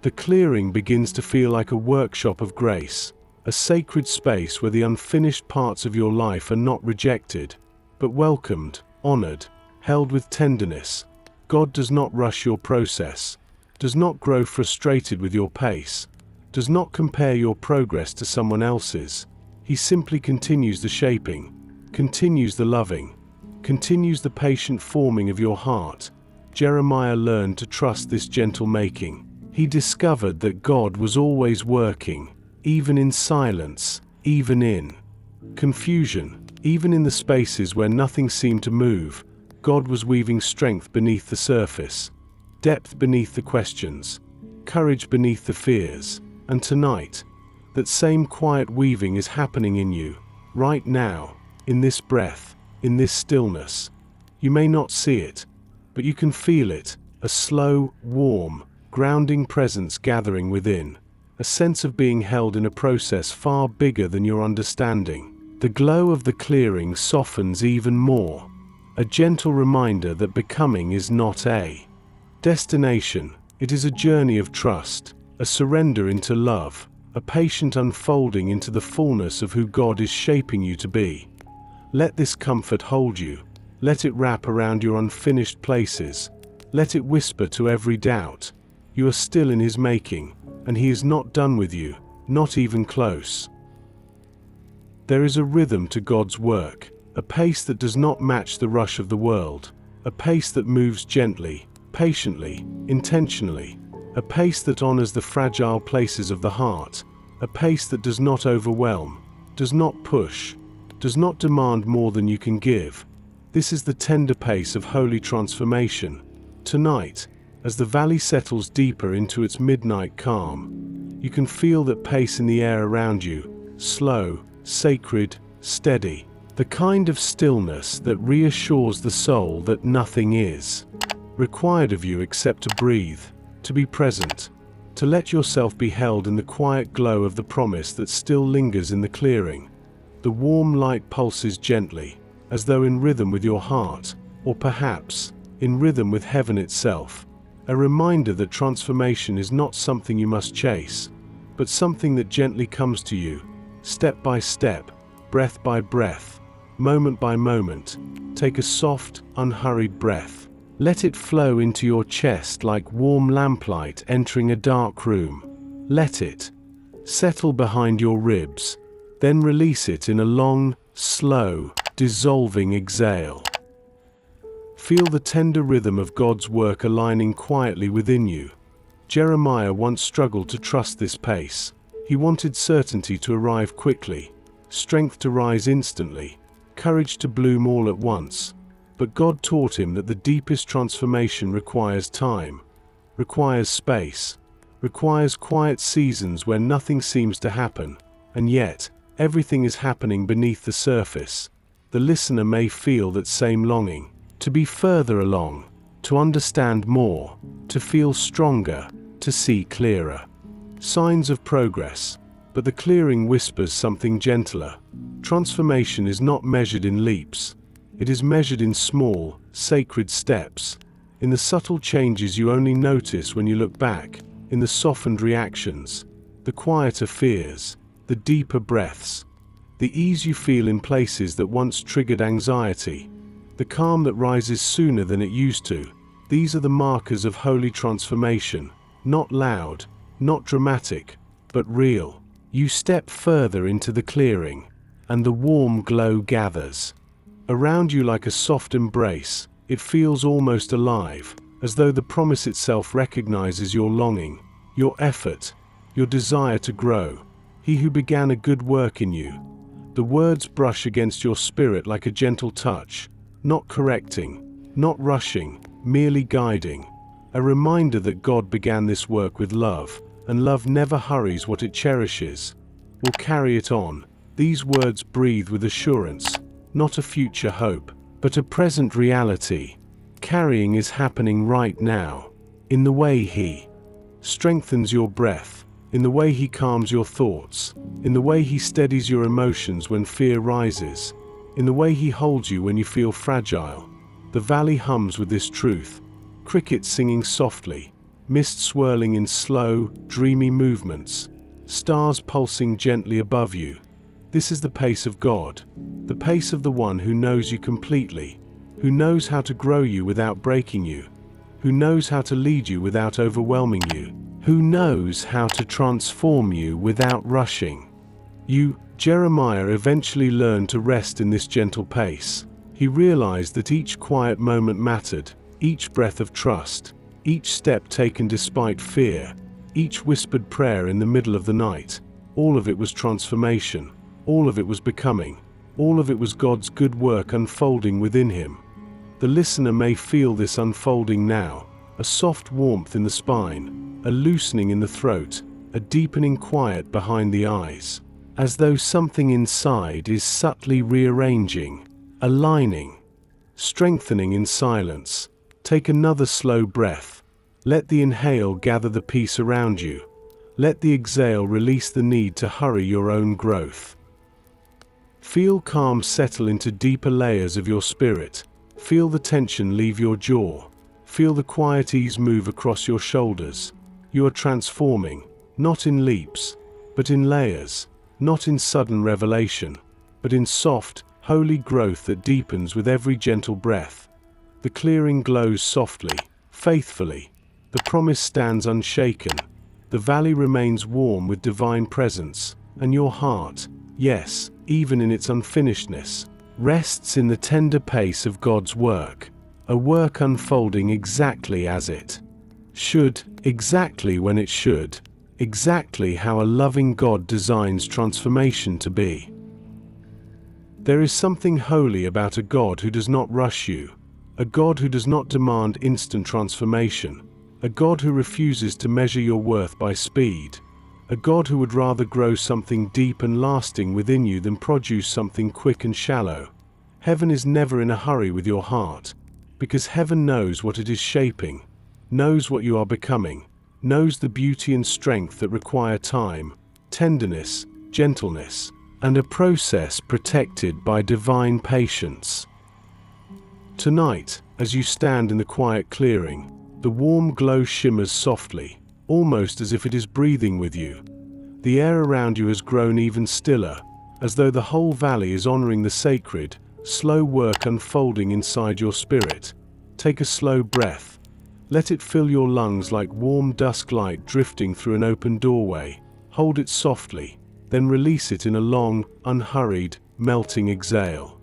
S1: The clearing begins to feel like a workshop of grace, a sacred space where the unfinished parts of your life are not rejected, but welcomed, honored, held with tenderness. God does not rush your process, does not grow frustrated with your pace, does not compare your progress to someone else's. He simply continues the shaping, continues the loving, continues the patient forming of your heart. Jeremiah learned to trust this gentle making. He discovered that God was always working, even in silence, even in confusion, even in the spaces where nothing seemed to move. God was weaving strength beneath the surface, depth beneath the questions, courage beneath the fears. And tonight, that same quiet weaving is happening in you, right now, in this breath, in this stillness. You may not see it, but you can feel it, a slow, warm, grounding presence gathering within, a sense of being held in a process far bigger than your understanding. The glow of the clearing softens even more, a gentle reminder that becoming is not a destination, it is a journey of trust, a surrender into love, a patient unfolding into the fullness of who God is shaping you to be. Let this comfort hold you, let it wrap around your unfinished places, let it whisper to every doubt. You are still in his making, and he is not done with you, not even close. There is a rhythm to God's work, a pace that does not match the rush of the world, a pace that moves gently, patiently, intentionally, a pace that honors the fragile places of the heart, a pace that does not overwhelm, does not push, does not demand more than you can give. This is the tender pace of holy transformation. Tonight, as the valley settles deeper into its midnight calm, you can feel that pace in the air around you, slow, sacred, steady, the kind of stillness that reassures the soul that nothing is required of you except to breathe, to be present, to let yourself be held in the quiet glow of the promise that still lingers in the clearing. The warm light pulses gently, as though in rhythm with your heart, or perhaps in rhythm with heaven itself. A reminder that transformation is not something you must chase, but something that gently comes to you, step by step, breath by breath, moment by moment. Take a soft, unhurried breath. Let it flow into your chest like warm lamplight entering a dark room. Let it settle behind your ribs, then release it in a long, slow, dissolving exhale. Feel the tender rhythm of God's work aligning quietly within you. Jeremiah once struggled to trust this pace. He wanted certainty to arrive quickly, strength to rise instantly, courage to bloom all at once. But God taught him that the deepest transformation requires time, requires space, requires quiet seasons where nothing seems to happen, and yet everything is happening beneath the surface. The listener may feel that same longing, to be further along, to understand more, to feel stronger, to see clearer. Signs of progress, but the clearing whispers something gentler. Transformation is not measured in leaps. It is measured in small, sacred steps, in the subtle changes you only notice when you look back, in the softened reactions, the quieter fears, the deeper breaths, the ease you feel in places that once triggered anxiety, the calm that rises sooner than it used to. These are the markers of holy transformation, not loud, not dramatic, but real. You step further into the clearing, and the warm glow gathers around you like a soft embrace. It feels almost alive, as though the promise itself recognizes your longing, your effort, your desire to grow. He who began a good work in you. The words brush against your spirit like a gentle touch, not correcting, not rushing, merely guiding. A reminder that God began this work with love, and love never hurries what it cherishes. Will carry it on. These words breathe with assurance, not a future hope, but a present reality. Carrying is happening right now, in the way He strengthens your breath, in the way He calms your thoughts, in the way He steadies your emotions when fear rises, in the way He holds you when you feel fragile. The valley hums with this truth, crickets singing softly, mist swirling in slow, dreamy movements, stars pulsing gently above you. This is the pace of God, the pace of the one who knows you completely, who knows how to grow you without breaking you, who knows how to lead you without overwhelming you, who knows how to transform you without rushing you. Jeremiah eventually learned to rest in this gentle pace. He realized that each quiet moment mattered, each breath of trust, each step taken despite fear, each whispered prayer in the middle of the night. All of it was transformation. All of it was becoming. All of it was God's good work unfolding within him. The listener may feel this unfolding now, a soft warmth in the spine, a loosening in the throat, a deepening quiet behind the eyes, as though something inside is subtly rearranging, aligning, strengthening in silence. Take another slow breath. Let the inhale gather the peace around you. Let the exhale release the need to hurry your own growth. Feel calm settle into deeper layers of your spirit. Feel the tension leave your jaw. Feel the quiet ease move across your shoulders. You are transforming, not in leaps, but in layers, not in sudden revelation, but in soft, holy growth that deepens with every gentle breath. The clearing glows softly, faithfully. The promise stands unshaken. The valley remains warm with divine presence, and your heart, yes, even in its unfinishedness, rests in the tender pace of God's work, a work unfolding exactly as it should, exactly when it should, exactly how a loving God designs transformation to be. There is something holy about a God who does not rush you, a God who does not demand instant transformation, a God who refuses to measure your worth by speed, a God who would rather grow something deep and lasting within you than produce something quick and shallow. Heaven is never in a hurry with your heart, because heaven knows what it is shaping, knows what you are becoming, knows the beauty and strength that require time, tenderness, gentleness, and a process protected by divine patience. Tonight, as you stand in the quiet clearing, the warm glow shimmers softly, almost as if it is breathing with you. The air around you has grown even stiller, as though the whole valley is honoring the sacred, slow work unfolding inside your spirit. Take a slow breath. Let it fill your lungs like warm dusk light drifting through an open doorway. Hold it softly, then release it in a long, unhurried, melting exhale.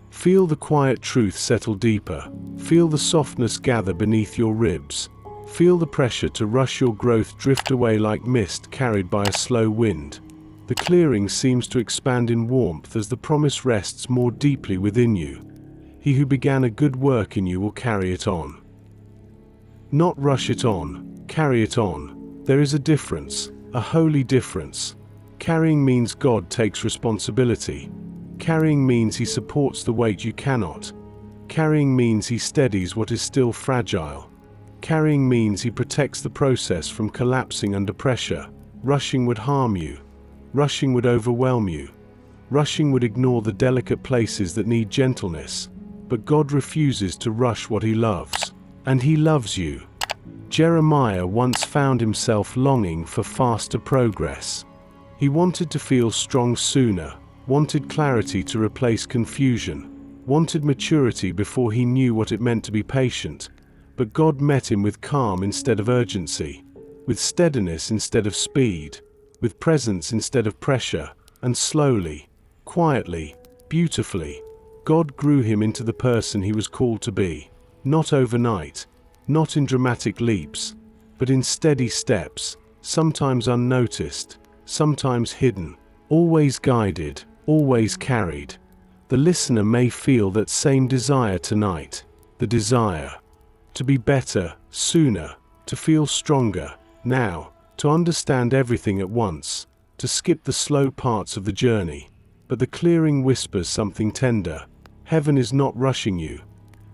S1: Feel the quiet truth settle deeper. Feel the softness gather beneath your ribs. Feel the pressure to rush your growth drift away like mist carried by a slow wind. The clearing seems to expand in warmth as the promise rests more deeply within you. He who began a good work in you will carry it on. Not rush it on, carry it on. There is a difference, a holy difference. Carrying means God takes responsibility. Carrying means He supports the weight you cannot. Carrying means He steadies what is still fragile. Carrying means He protects the process from collapsing under pressure. Rushing would harm you. Rushing would overwhelm you. Rushing would ignore the delicate places that need gentleness. But God refuses to rush what He loves. And He loves you. Jeremiah once found himself longing for faster progress. He wanted to feel strong sooner, wanted clarity to replace confusion, wanted maturity before he knew what it meant to be patient. But God met him with calm instead of urgency, with steadiness instead of speed, with presence instead of pressure, and slowly, quietly, beautifully, God grew him into the person he was called to be. Not overnight, not in dramatic leaps, but in steady steps, sometimes unnoticed, sometimes hidden, always guided, always carried. The listener may feel that same desire tonight, the desire to be better, sooner, to feel stronger, now, to understand everything at once, to skip the slow parts of the journey. But the clearing whispers something tender. Heaven is not rushing you.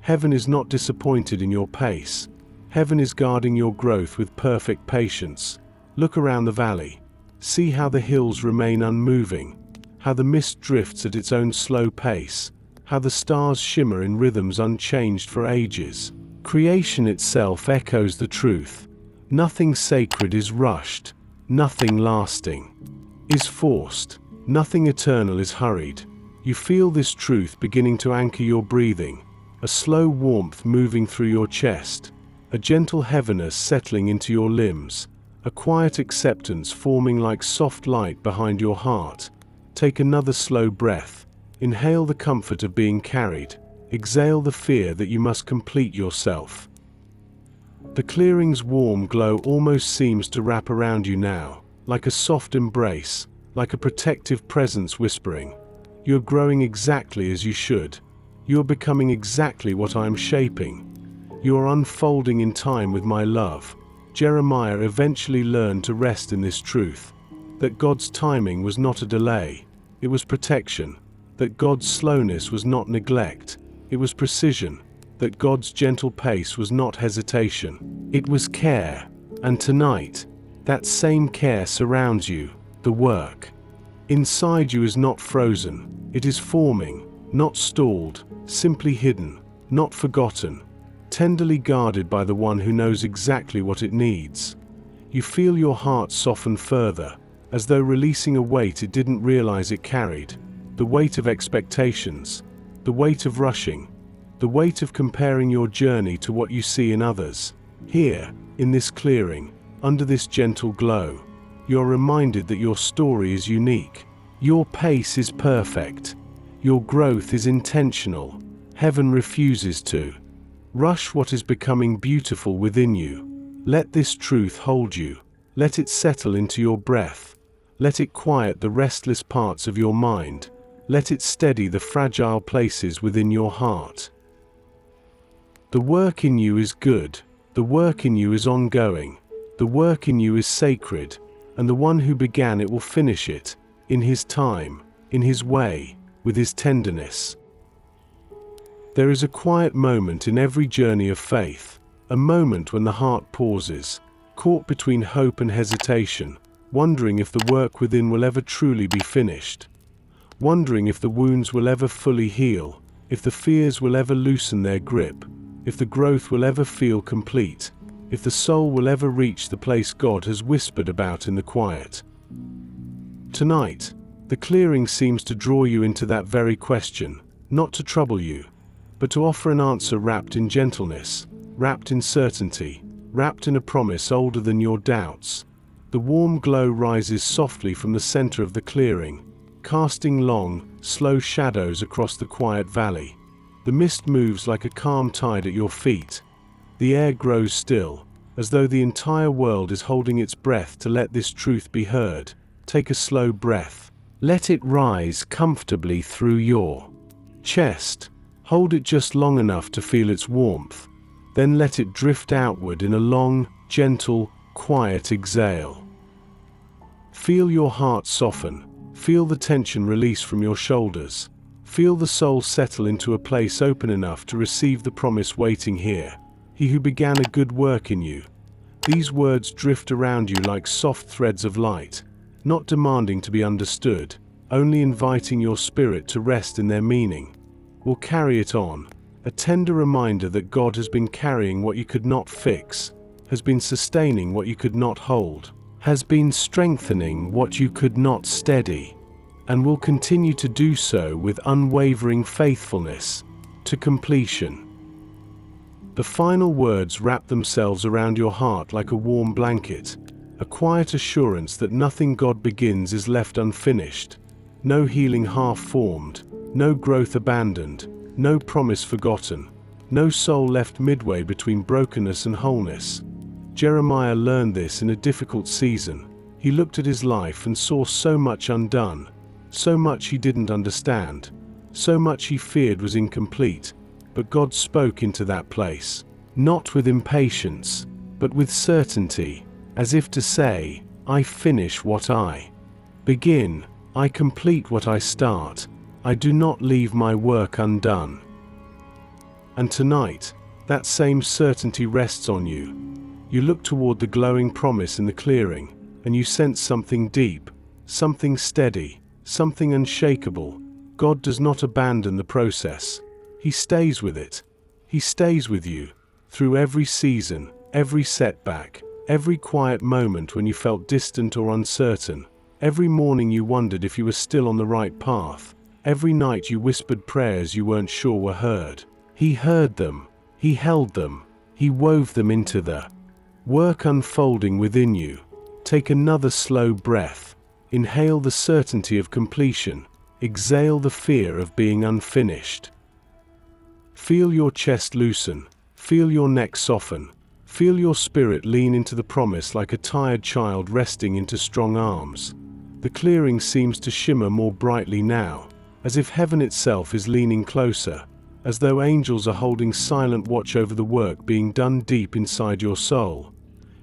S1: Heaven is not disappointed in your pace. Heaven is guarding your growth with perfect patience. Look around the valley. See how the hills remain unmoving, how the mist drifts at its own slow pace, how the stars shimmer in rhythms unchanged for ages. Creation itself echoes the truth. Nothing sacred is rushed. Nothing lasting is forced. Nothing eternal is hurried. You feel this truth beginning to anchor your breathing, a slow warmth moving through your chest, a gentle heaviness settling into your limbs, a quiet acceptance forming like soft light behind your heart. Take another slow breath. Inhale the comfort of being carried. Exhale the fear that you must complete yourself. The clearing's warm glow almost seems to wrap around you now, like a soft embrace, like a protective presence whispering, "You are growing exactly as you should. You are becoming exactly what I am shaping. You are unfolding in time with my love." Jeremiah eventually learned to rest in this truth, that God's timing was not a delay, it was protection, that God's slowness was not neglect, it was precision, that God's gentle pace was not hesitation, it was care. And tonight, that same care surrounds you. The work inside you is not frozen, it is forming, not stalled, simply hidden, not forgotten, tenderly guarded by the one who knows exactly what it needs. You feel your heart soften further, as though releasing a weight it didn't realize it carried, the weight of expectations, the weight of rushing, the weight of comparing your journey to what you see in others. Here, in this clearing, under this gentle glow, you're reminded that your story is unique. Your pace is perfect. Your growth is intentional. Heaven refuses to rush what is becoming beautiful within you. Let this truth hold you. Let it settle into your breath. Let it quiet the restless parts of your mind. Let it steady the fragile places within your heart. The work in you is good. The work in you is ongoing. The work in you is sacred. And the one who began it will finish it, in his time, in his way, with his tenderness. There is a quiet moment in every journey of faith, a moment when the heart pauses, caught between hope and hesitation, wondering if the work within will ever truly be finished, wondering if the wounds will ever fully heal, if the fears will ever loosen their grip, if the growth will ever feel complete, if the soul will ever reach the place God has whispered about in the quiet. Tonight, the clearing seems to draw you into that very question, not to trouble you, but to offer an answer wrapped in gentleness, wrapped in certainty, wrapped in a promise older than your doubts. The warm glow rises softly from the center of the clearing, casting long, slow shadows across the quiet valley. The mist moves like a calm tide at your feet. The air grows still, as though the entire world is holding its breath to let this truth be heard. Take a slow breath. Let it rise comfortably through your chest. Hold it just long enough to feel its warmth. Then let it drift outward in a long, gentle, quiet exhale. Feel your heart soften. Feel the tension release from your shoulders. Feel the soul settle into a place open enough to receive the promise waiting here. He who began a good work in you. These words drift around you like soft threads of light, not demanding to be understood, only inviting your spirit to rest in their meaning. Will carry it on, a tender reminder that God has been carrying what you could not fix, has been sustaining what you could not hold, has been strengthening what you could not steady, and will continue to do so with unwavering faithfulness, to completion. The final words wrap themselves around your heart like a warm blanket, a quiet assurance that nothing God begins is left unfinished, no healing half-formed, no growth abandoned, no promise forgotten, no soul left midway between brokenness and wholeness. Jeremiah learned this in a difficult season. He looked at his life and saw so much undone, so much he didn't understand, so much he feared was incomplete. But God spoke into that place, not with impatience, but with certainty, as if to say, I finish what I begin, I complete what I start, I do not leave my work undone. And tonight, that same certainty rests on you. You look toward the glowing promise in the clearing, and you sense something deep, something steady, something unshakable. God does not abandon the process. He stays with it. He stays with you, through every season, every setback, every quiet moment when you felt distant or uncertain, every morning you wondered if you were still on the right path, every night you whispered prayers you weren't sure were heard. He heard them, He held them, He wove them into the work unfolding within you. Take another slow breath. Inhale the certainty of completion. Exhale the fear of being unfinished. Feel your chest loosen. Feel your neck soften. Feel your spirit lean into the promise like a tired child resting into strong arms. The clearing seems to shimmer more brightly now, as if heaven itself is leaning closer, as though angels are holding silent watch over the work being done deep inside your soul.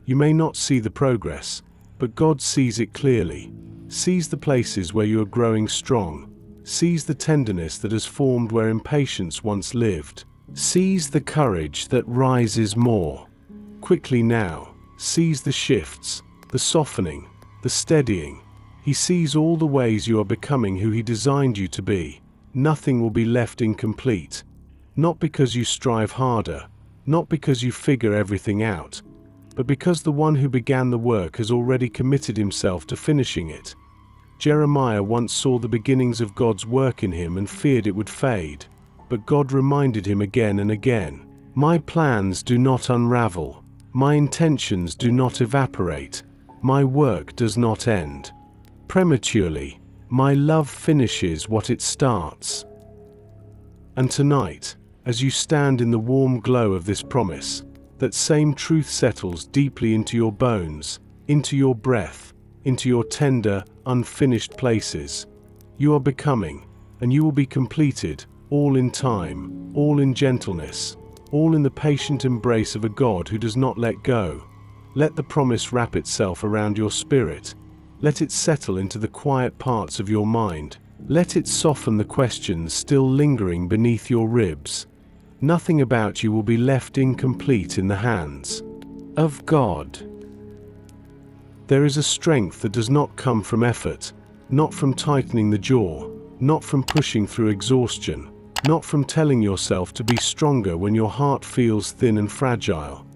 S1: You may not see the progress, but God sees it clearly, sees the places where you are growing strong, sees the tenderness that has formed where impatience once lived, sees the courage that rises more quickly now, sees the shifts, the softening, the steadying. He sees all the ways you are becoming who He designed you to be. Nothing will be left incomplete. Not because you strive harder, not because you figure everything out, but because the one who began the work has already committed himself to finishing it. Jeremiah once saw the beginnings of God's work in him and feared it would fade, but God reminded him again and again, "My plans do not unravel, my intentions do not evaporate, my work does not end prematurely, my love finishes what it starts." And tonight, as you stand in the warm glow of this promise, that same truth settles deeply into your bones, into your breath, into your tender, unfinished places. You are becoming, and you will be completed, all in time, all in gentleness, all in the patient embrace of a God who does not let go. Let the promise wrap itself around your spirit. Let it settle into the quiet parts of your mind. Let it soften the questions still lingering beneath your ribs. Nothing about you will be left incomplete in the hands of God. There is a strength that does not come from effort, not from tightening the jaw, not from pushing through exhaustion, not from telling yourself to be stronger when your heart feels thin and fragile.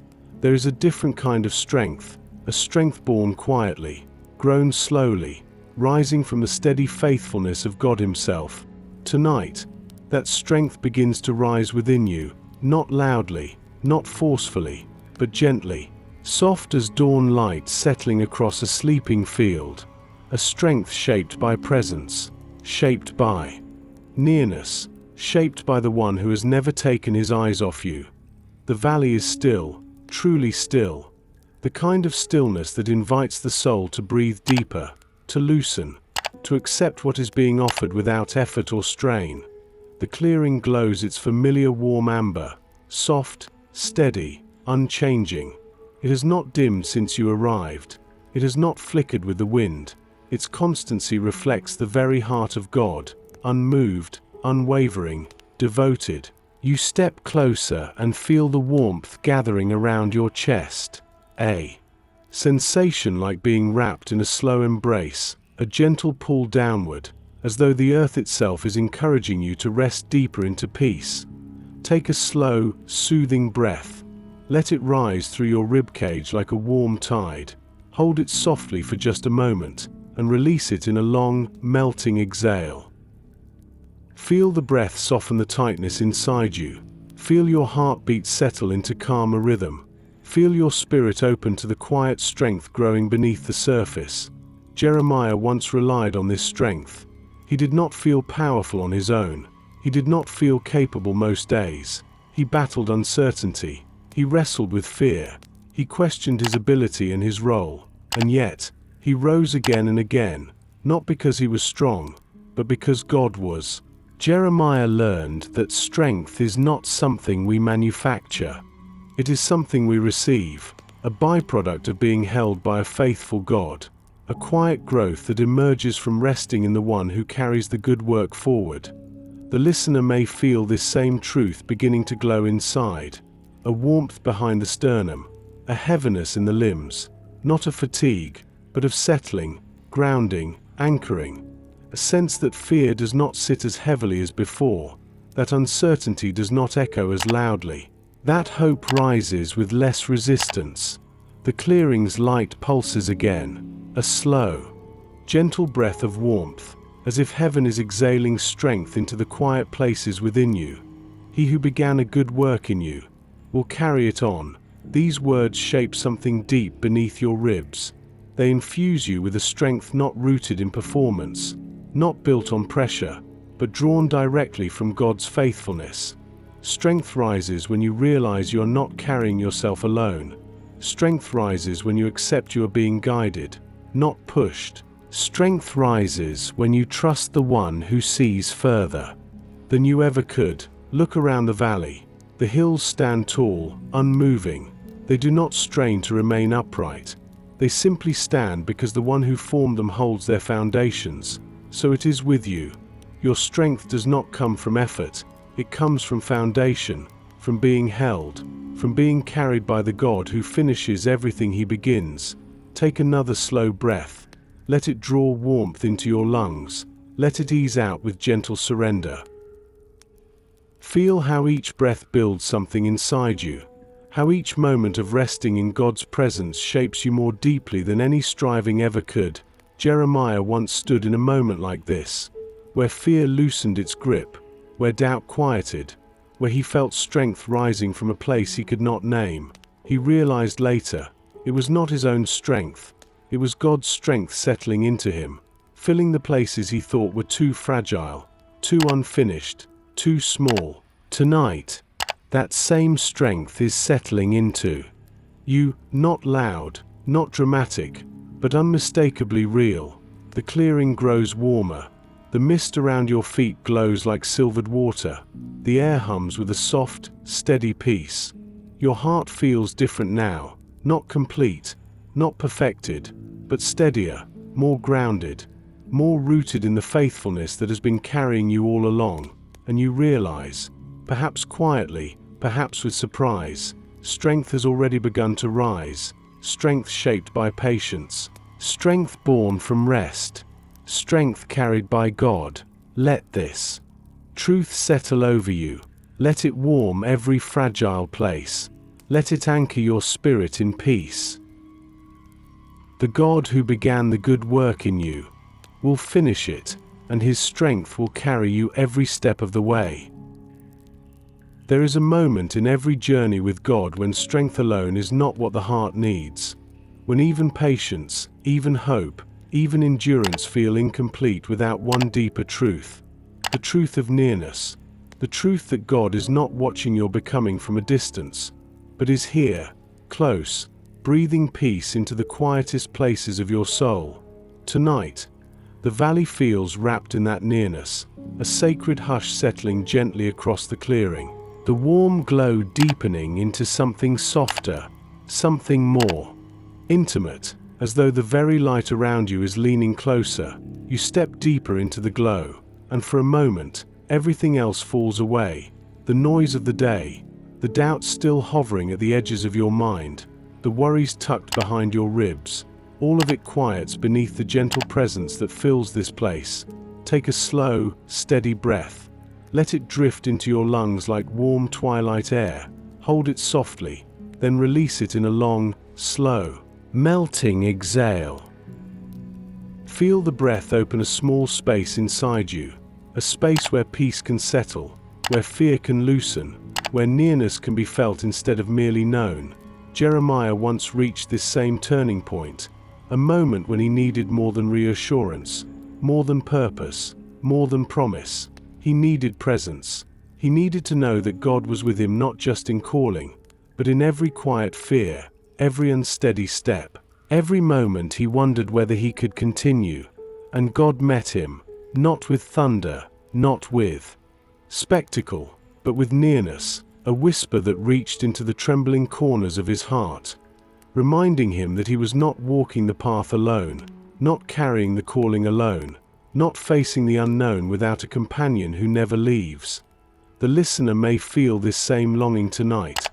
S1: There is a different kind of strength, a strength born quietly, grown slowly, rising from the steady faithfulness of God Himself. Tonight, that strength begins to rise within you, not loudly, not forcefully, but gently, soft as dawn light settling across a sleeping field, a strength shaped by presence, shaped by nearness, shaped by the one who has never taken his eyes off you. The valley is still, truly still, the kind of stillness that invites the soul to breathe deeper, to loosen, to accept what is being offered without effort or strain. The clearing glows its familiar warm amber, soft, steady, unchanging. It has not dimmed since you arrived. It has not flickered with the wind. Its constancy reflects the very heart of God, unmoved, unwavering, devoted. You step closer and feel the warmth gathering around your chest. A sensation like being wrapped in a slow embrace, a gentle pull downward, as though the earth itself is encouraging you to rest deeper into peace. Take a slow, soothing breath. Let it rise through your ribcage like a warm tide. Hold it softly for just a moment, and release it in a long, melting exhale. Feel the breath soften the tightness inside you. Feel your heartbeat settle into calmer rhythm. Feel your spirit open to the quiet strength growing beneath the surface. Jeremiah once relied on this strength. He did not feel powerful on his own. He did not feel capable most days. He battled uncertainty. He wrestled with fear. He questioned his ability and his role. And yet, he rose again and again, not because he was strong, but because God was. Jeremiah learned that strength is not something we manufacture. It is something we receive, a byproduct of being held by a faithful God, a quiet growth that emerges from resting in the one who carries the good work forward. The listener may feel this same truth beginning to glow inside, a warmth behind the sternum, a heaviness in the limbs, not of fatigue, but of settling, grounding, anchoring, a sense that fear does not sit as heavily as before, that uncertainty does not echo as loudly, that hope rises with less resistance. The clearing's light pulses again, a slow, gentle breath of warmth, as if heaven is exhaling strength into the quiet places within you. He who began a good work in you will carry it on. These words shape something deep beneath your ribs. They infuse you with a strength not rooted in performance, not built on pressure, but drawn directly from God's faithfulness. Strength rises when you realize you are not carrying yourself alone. Strength rises when you accept you are being guided, not pushed. Strength rises when you trust the one who sees further than you ever could. Look around the valley. The hills stand tall, unmoving. They do not strain to remain upright. They simply stand because the one who formed them holds their foundations. So it is with you. Your strength does not come from effort. It comes from foundation, from being held, from being carried by the God who finishes everything He begins. Take another slow breath. Let it draw warmth into your lungs. Let it ease out with gentle surrender. Feel how each breath builds something inside you, how each moment of resting in God's presence shapes you more deeply than any striving ever could. Jeremiah once stood in a moment like this, where fear loosened its grip, where doubt quieted, where he felt strength rising from a place he could not name. He realized later, it was not his own strength, it was God's strength settling into him, filling the places he thought were too fragile, too unfinished, too small. Tonight, that same strength is settling into you, not loud, not dramatic, but unmistakably real. The clearing grows warmer. The mist around your feet glows like silvered water. The air hums with a soft, steady peace. Your heart feels different now, not complete, not perfected, but steadier, more grounded, more rooted in the faithfulness that has been carrying you all along. And you realize, perhaps quietly, perhaps with surprise, strength has already begun to rise, strength shaped by patience, strength born from rest, strength carried by God. Let this truth settle over you. Let it warm every fragile place. Let it anchor your spirit in peace. The God who began the good work in you will finish it, and His strength will carry you every step of the way. There is a moment in every journey with God when strength alone is not what the heart needs, when even patience, even hope, even endurance feel incomplete without one deeper truth, the truth of nearness, the truth that God is not watching your becoming from a distance, but is here, close, breathing peace into the quietest places of your soul. Tonight, the valley feels wrapped in that nearness, a sacred hush settling gently across the clearing, the warm glow deepening into something softer, something more intimate, as though the very light around you is leaning closer. You step deeper into the glow, and for a moment, everything else falls away. The noise of the day, the doubts still hovering at the edges of your mind, the worries tucked behind your ribs, all of it quiets beneath the gentle presence that fills this place. Take a slow, steady breath. Let it drift into your lungs like warm twilight air. Hold it softly, then release it in a long, slow, melting exhale. Feel the breath open a small space inside you, a space where peace can settle, where fear can loosen, where nearness can be felt instead of merely known. Jeremiah once reached this same turning point, a moment when he needed more than reassurance, more than purpose, more than promise. He needed presence. He needed to know that God was with him not just in calling, but in every quiet fear, every unsteady step, every moment he wondered whether he could continue. And God met him, not with thunder, not with spectacle, but with nearness, a whisper that reached into the trembling corners of his heart, reminding him that he was not walking the path alone, not carrying the calling alone, not facing the unknown without a companion who never leaves. The listener may feel this same longing tonight,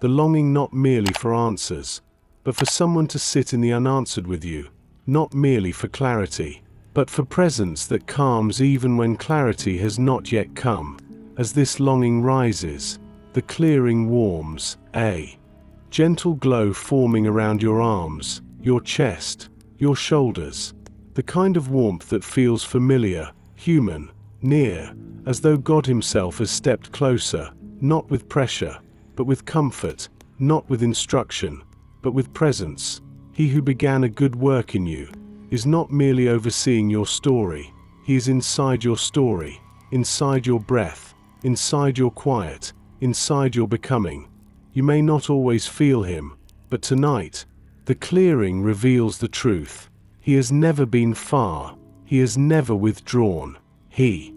S1: the longing not merely for answers, but for someone to sit in the unanswered with you, not merely for clarity, but for presence that calms even when clarity has not yet come. As this longing rises, the clearing warms, a gentle glow forming around your arms, your chest, your shoulders, the kind of warmth that feels familiar, human, near, as though God Himself has stepped closer, not with pressure, but with comfort, not with instruction, but with presence. He who began a good work in you is not merely overseeing your story, He is inside your story, inside your breath, inside your quiet, inside your becoming. You may not always feel Him, but tonight, the clearing reveals the truth. He has never been far. He has never withdrawn. He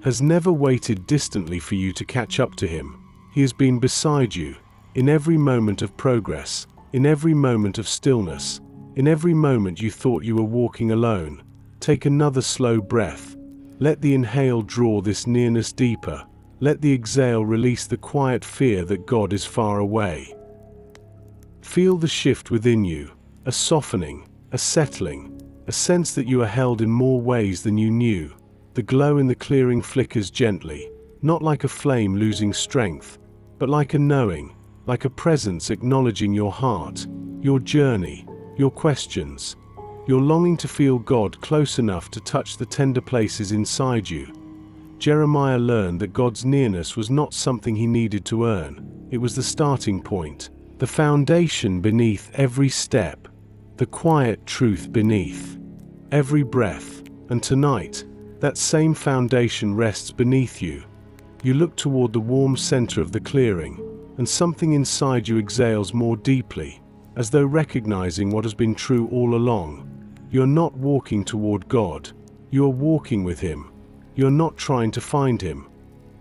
S1: has never waited distantly for you to catch up to Him. He has been beside you, in every moment of progress, in every moment of stillness, in every moment you thought you were walking alone. Take another slow breath. Let the inhale draw this nearness deeper. Let the exhale release the quiet fear that God is far away. Feel the shift within you, a softening, a settling, a sense that you are held in more ways than you knew. The glow in the clearing flickers gently, not like a flame losing strength, but like a knowing, like a presence acknowledging your heart, your journey, your questions, your longing to feel God close enough to touch the tender places inside you. Jeremiah learned that God's nearness was not something he needed to earn. It was the starting point, the foundation beneath every step, the quiet truth beneath every breath. And tonight, that same foundation rests beneath you. You look toward the warm center of the clearing, and something inside you exhales more deeply, as though recognizing what has been true all along. You're not walking toward God. You're walking with Him. You're not trying to find Him.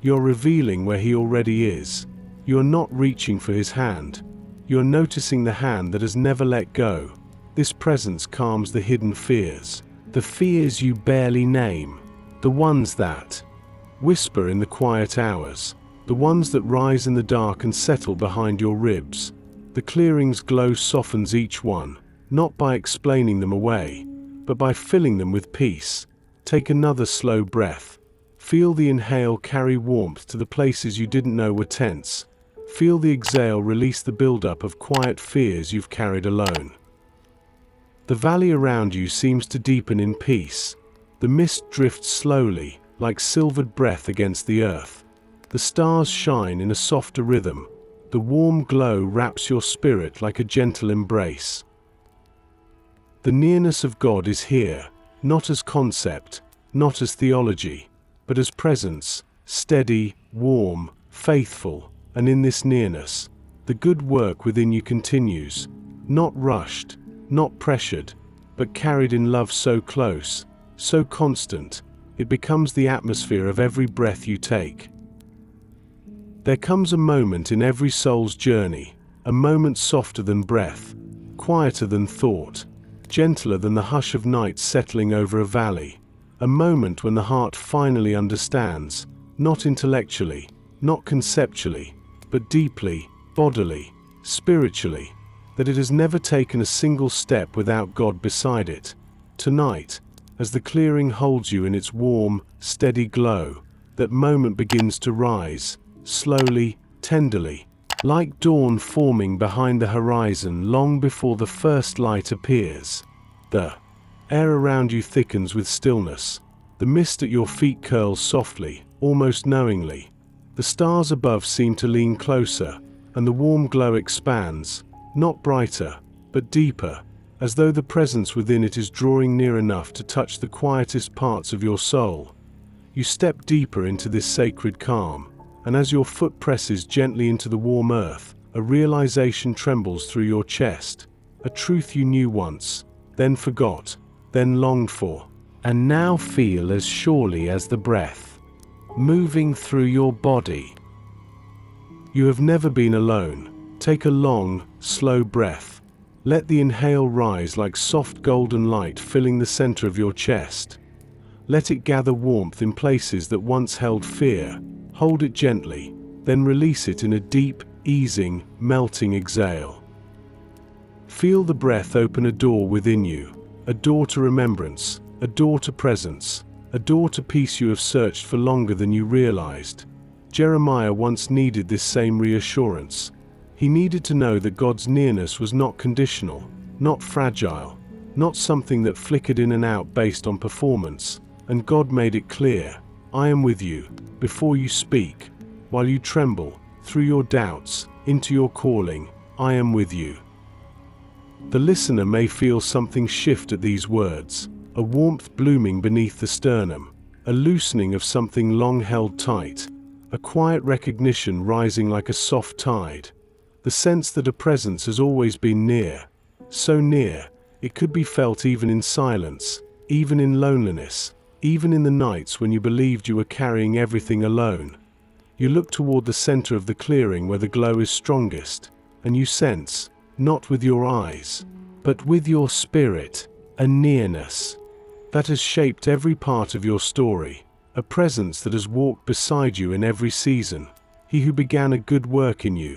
S1: You're revealing where He already is. You're not reaching for His hand. You're noticing the hand that has never let go. This presence calms the hidden fears, the fears you barely name, the ones that whisper in the quiet hours, the ones that rise in the dark and settle behind your ribs. The clearing's glow softens each one, not by explaining them away, but by filling them with peace. Take another slow breath. Feel the inhale carry warmth to the places you didn't know were tense. Feel the exhale release the buildup of quiet fears you've carried alone. The valley around you seems to deepen in peace. The mist drifts slowly, like silvered breath against the earth. The stars shine in a softer rhythm. The warm glow wraps your spirit like a gentle embrace. The nearness of God is here, not as concept, not as theology, but as presence, steady, warm, faithful, and in this nearness, the good work within you continues, not rushed, not pressured, but carried in love so close, so constant, it becomes the atmosphere of every breath you take. There comes a moment in every soul's journey, a moment softer than breath, quieter than thought, gentler than the hush of night settling over a valley, a moment when the heart finally understands, not intellectually, not conceptually, but deeply, bodily, spiritually, that it has never taken a single step without God beside it. Tonight, as the clearing holds you in its warm, steady glow, that moment begins to rise, slowly, tenderly, like dawn forming behind the horizon long before the first light appears. The air around you thickens with stillness. The mist at your feet curls softly, almost knowingly. The stars above seem to lean closer, and the warm glow expands, not brighter, but deeper, as though the presence within it is drawing near enough to touch the quietest parts of your soul. You step deeper into this sacred calm, and as your foot presses gently into the warm earth, a realization trembles through your chest, a truth you knew once, then forgot, then longed for, and now feel as surely as the breath, moving through your body. You have never been alone. Take a long, slow breath. Let the inhale rise like soft golden light filling the center of your chest. Let it gather warmth in places that once held fear. Hold it gently, then release it in a deep, easing, melting exhale. Feel the breath open a door within you, a door to remembrance, a door to presence, a door to peace you have searched for longer than you realized. Jeremiah once needed this same reassurance. He needed to know that God's nearness was not conditional, not fragile, not something that flickered in and out based on performance, and God made it clear, I am with you, before you speak, while you tremble, through your doubts, into your calling, I am with you. The listener may feel something shift at these words, a warmth blooming beneath the sternum, a loosening of something long held tight, a quiet recognition rising like a soft tide. The sense that a presence has always been near, so near, it could be felt even in silence, even in loneliness, even in the nights when you believed you were carrying everything alone. You look toward the center of the clearing where the glow is strongest, and you sense, not with your eyes, but with your spirit, a nearness that has shaped every part of your story, a presence that has walked beside you in every season. He who began a good work in you.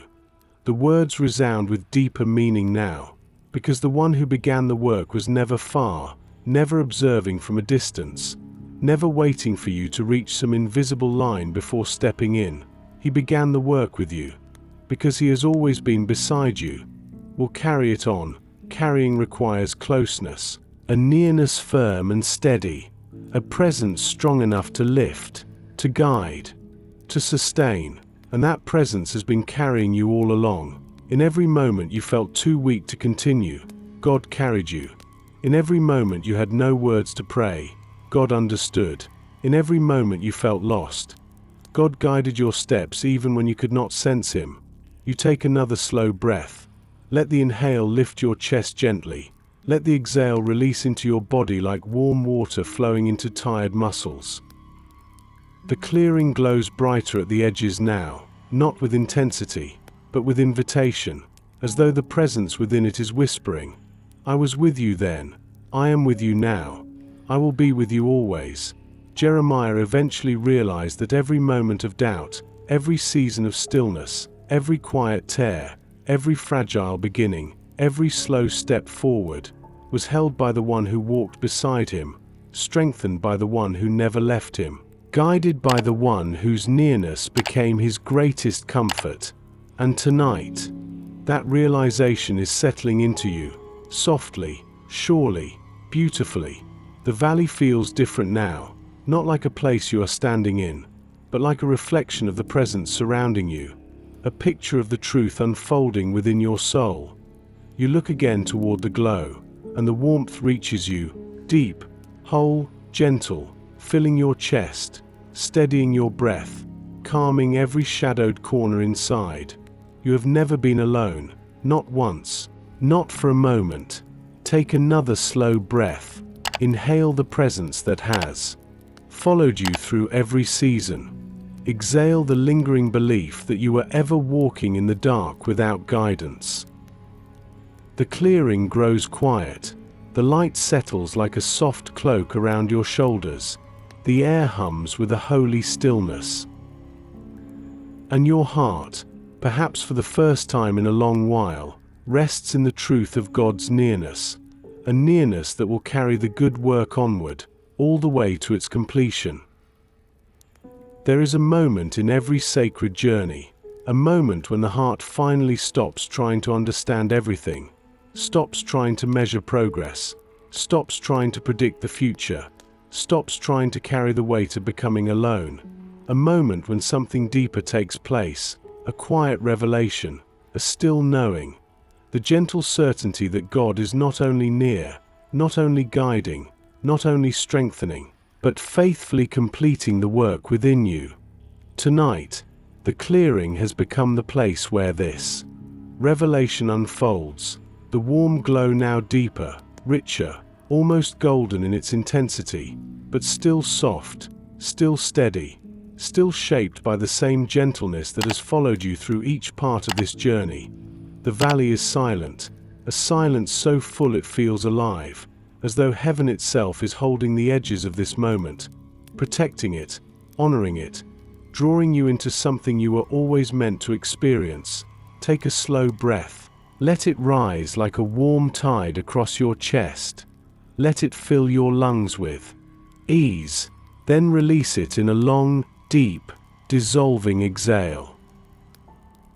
S1: The words resound with deeper meaning now, because the one who began the work was never far, never observing from a distance, never waiting for you to reach some invisible line before stepping in. He began the work with you, because he has always been beside you, will carry it on. Carrying requires closeness, a nearness firm and steady, a presence strong enough to lift, to guide, to sustain. And that presence has been carrying you all along. In every moment you felt too weak to continue, God carried you. In every moment you had no words to pray, God understood. In every moment you felt lost, God guided your steps even when you could not sense Him. You take another slow breath. Let the inhale lift your chest gently. Let the exhale release into your body like warm water flowing into tired muscles. The clearing glows brighter at the edges now, not with intensity, but with invitation, as though the presence within it is whispering, I was with you then, I am with you now, I will be with you always. Jeremiah eventually realized that every moment of doubt, every season of stillness, every quiet tear, every fragile beginning, every slow step forward, was held by the one who walked beside him, strengthened by the one who never left him, guided by the one whose nearness became his greatest comfort. And tonight, that realization is settling into you, softly, surely, beautifully. The valley feels different now, not like a place you are standing in, but like a reflection of the presence surrounding you, a picture of the truth unfolding within your soul. You look again toward the glow, and the warmth reaches you, deep, whole, gentle, filling your chest, steadying your breath, calming every shadowed corner inside. You have never been alone, not once, not for a moment. Take another slow breath. Inhale the presence that has followed you through every season. Exhale the lingering belief that you were ever walking in the dark without guidance. The clearing grows quiet. The light settles like a soft cloak around your shoulders. The air hums with a holy stillness. And your heart, perhaps for the first time in a long while, rests in the truth of God's nearness, a nearness that will carry the good work onward, all the way to its completion. There is a moment in every sacred journey, a moment when the heart finally stops trying to understand everything, stops trying to measure progress, stops trying to predict the future, stops trying to carry the weight of becoming alone. A moment when something deeper takes place, a quiet revelation, a still knowing, the gentle certainty that God is not only near, not only guiding, not only strengthening, but faithfully completing the work within you. Tonight, the clearing has become the place where this revelation unfolds, the warm glow now deeper, richer, almost golden in its intensity, but still soft, still steady, still shaped by the same gentleness that has followed you through each part of this journey. The valley is silent, a silence so full it feels alive, as though heaven itself is holding the edges of this moment, protecting it, honoring it, drawing you into something you were always meant to experience. Take a slow breath. Let it rise like a warm tide across your chest. Let it fill your lungs with ease, then release it in a long, deep, dissolving exhale.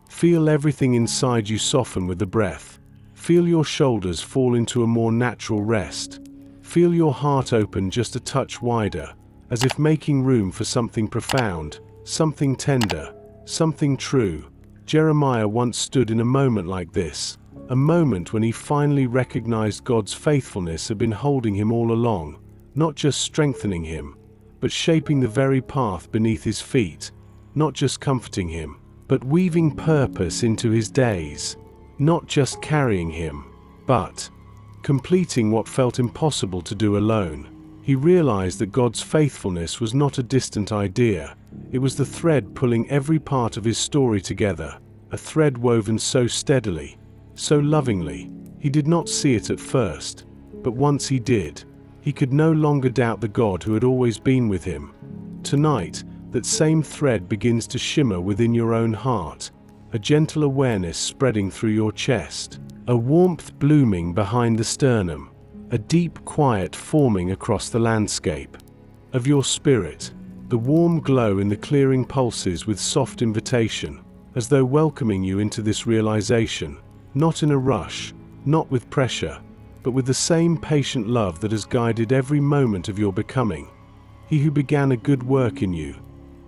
S1: Feel everything inside you soften with the breath. Feel your shoulders fall into a more natural rest. Feel your heart open just a touch wider, as if making room for something profound, something tender, something true. Jeremiah once stood in a moment like this, a moment when he finally recognized God's faithfulness had been holding him all along, not just strengthening him, but shaping the very path beneath his feet, not just comforting him, but weaving purpose into his days, not just carrying him, but completing what felt impossible to do alone. He realized that God's faithfulness was not a distant idea, it was the thread pulling every part of his story together, a thread woven so steadily, so lovingly. He did not see it at first, but once he did, he could no longer doubt the God who had always been with him. Tonight, that same thread begins to shimmer within your own heart, a gentle awareness spreading through your chest, a warmth blooming behind the sternum, a deep quiet forming across the landscape of your spirit. The warm glow in the clearing pulses with soft invitation, as though welcoming you into this realization, not in a rush, not with pressure, but with the same patient love that has guided every moment of your becoming. He who began a good work in you.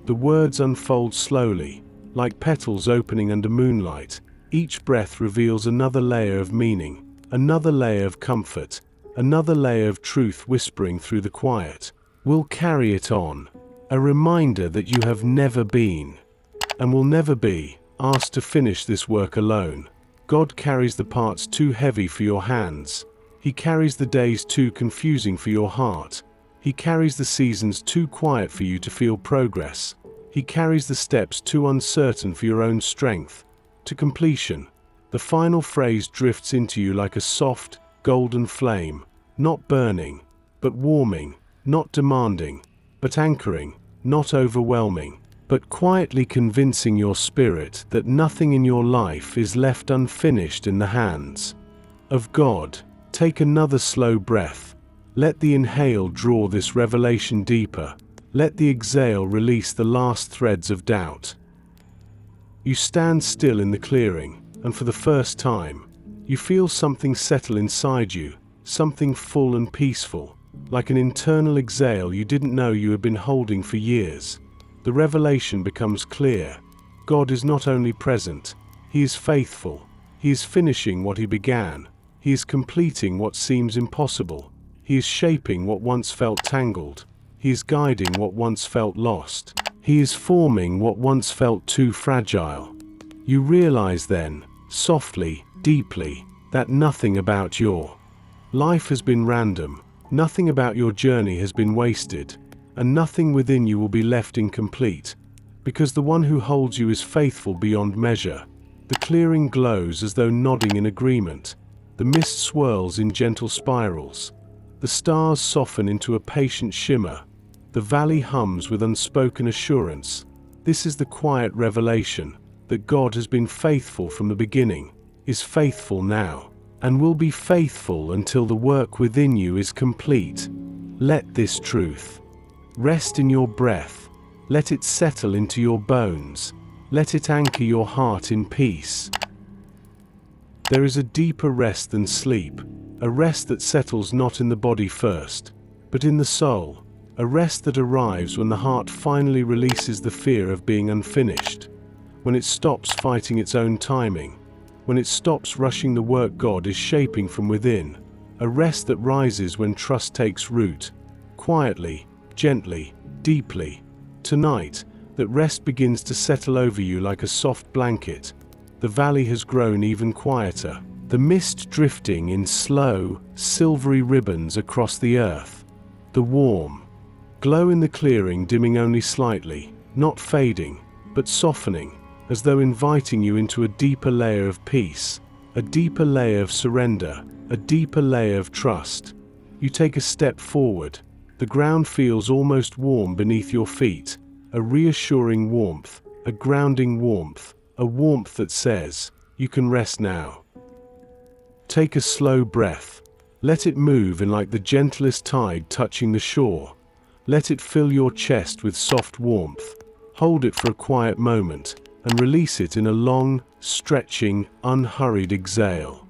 S1: The words unfold slowly, like petals opening under moonlight. Each breath reveals another layer of meaning, another layer of comfort, another layer of truth whispering through the quiet. Will carry it on. A reminder that you have never been, and will never be, asked to finish this work alone. God carries the parts too heavy for your hands. He carries the days too confusing for your heart. He carries the seasons too quiet for you to feel progress. He carries the steps too uncertain for your own strength. To completion, the final phrase drifts into you like a soft, golden flame, not burning, but warming, not demanding, but anchoring, not overwhelming, but quietly convincing your spirit that nothing in your life is left unfinished in the hands of God. Take another slow breath. Let the inhale draw this revelation deeper. Let the exhale release the last threads of doubt. You stand still in the clearing, and for the first time, you feel something settle inside you, something full and peaceful, like an internal exhale you didn't know you had been holding for years. The revelation becomes clear. God is not only present, He is faithful. He is finishing what He began. He is completing what seems impossible. He is shaping what once felt tangled. He is guiding what once felt lost. He is forming what once felt too fragile. You realize then, softly, deeply, that nothing about your life has been random, nothing about your journey has been wasted, and nothing within you will be left incomplete, because the one who holds you is faithful beyond measure. The clearing glows as though nodding in agreement. The mist swirls in gentle spirals. The stars soften into a patient shimmer. The valley hums with unspoken assurance. This is the quiet revelation that God has been faithful from the beginning, is faithful now, and will be faithful until the work within you is complete. Let this truth rest in your breath. Let it settle into your bones. Let it anchor your heart in peace. There is a deeper rest than sleep, a rest that settles not in the body first, but in the soul, a rest that arrives when the heart finally releases the fear of being unfinished, when it stops fighting its own timing, when it stops rushing the work God is shaping from within, a rest that rises when trust takes root, quietly, gently, deeply. Tonight, that rest begins to settle over you like a soft blanket. The valley has grown even quieter, the mist drifting in slow, silvery ribbons across the earth. The warm glow in the clearing dimming only slightly, not fading, but softening, as though inviting you into a deeper layer of peace, a deeper layer of surrender, a deeper layer of trust. You take a step forward. The ground feels almost warm beneath your feet, a reassuring warmth, a grounding warmth, a warmth that says, you can rest now. Take a slow breath. Let it move in like the gentlest tide touching the shore. Let it fill your chest with soft warmth. Hold it for a quiet moment, and release it in a long, stretching, unhurried exhale.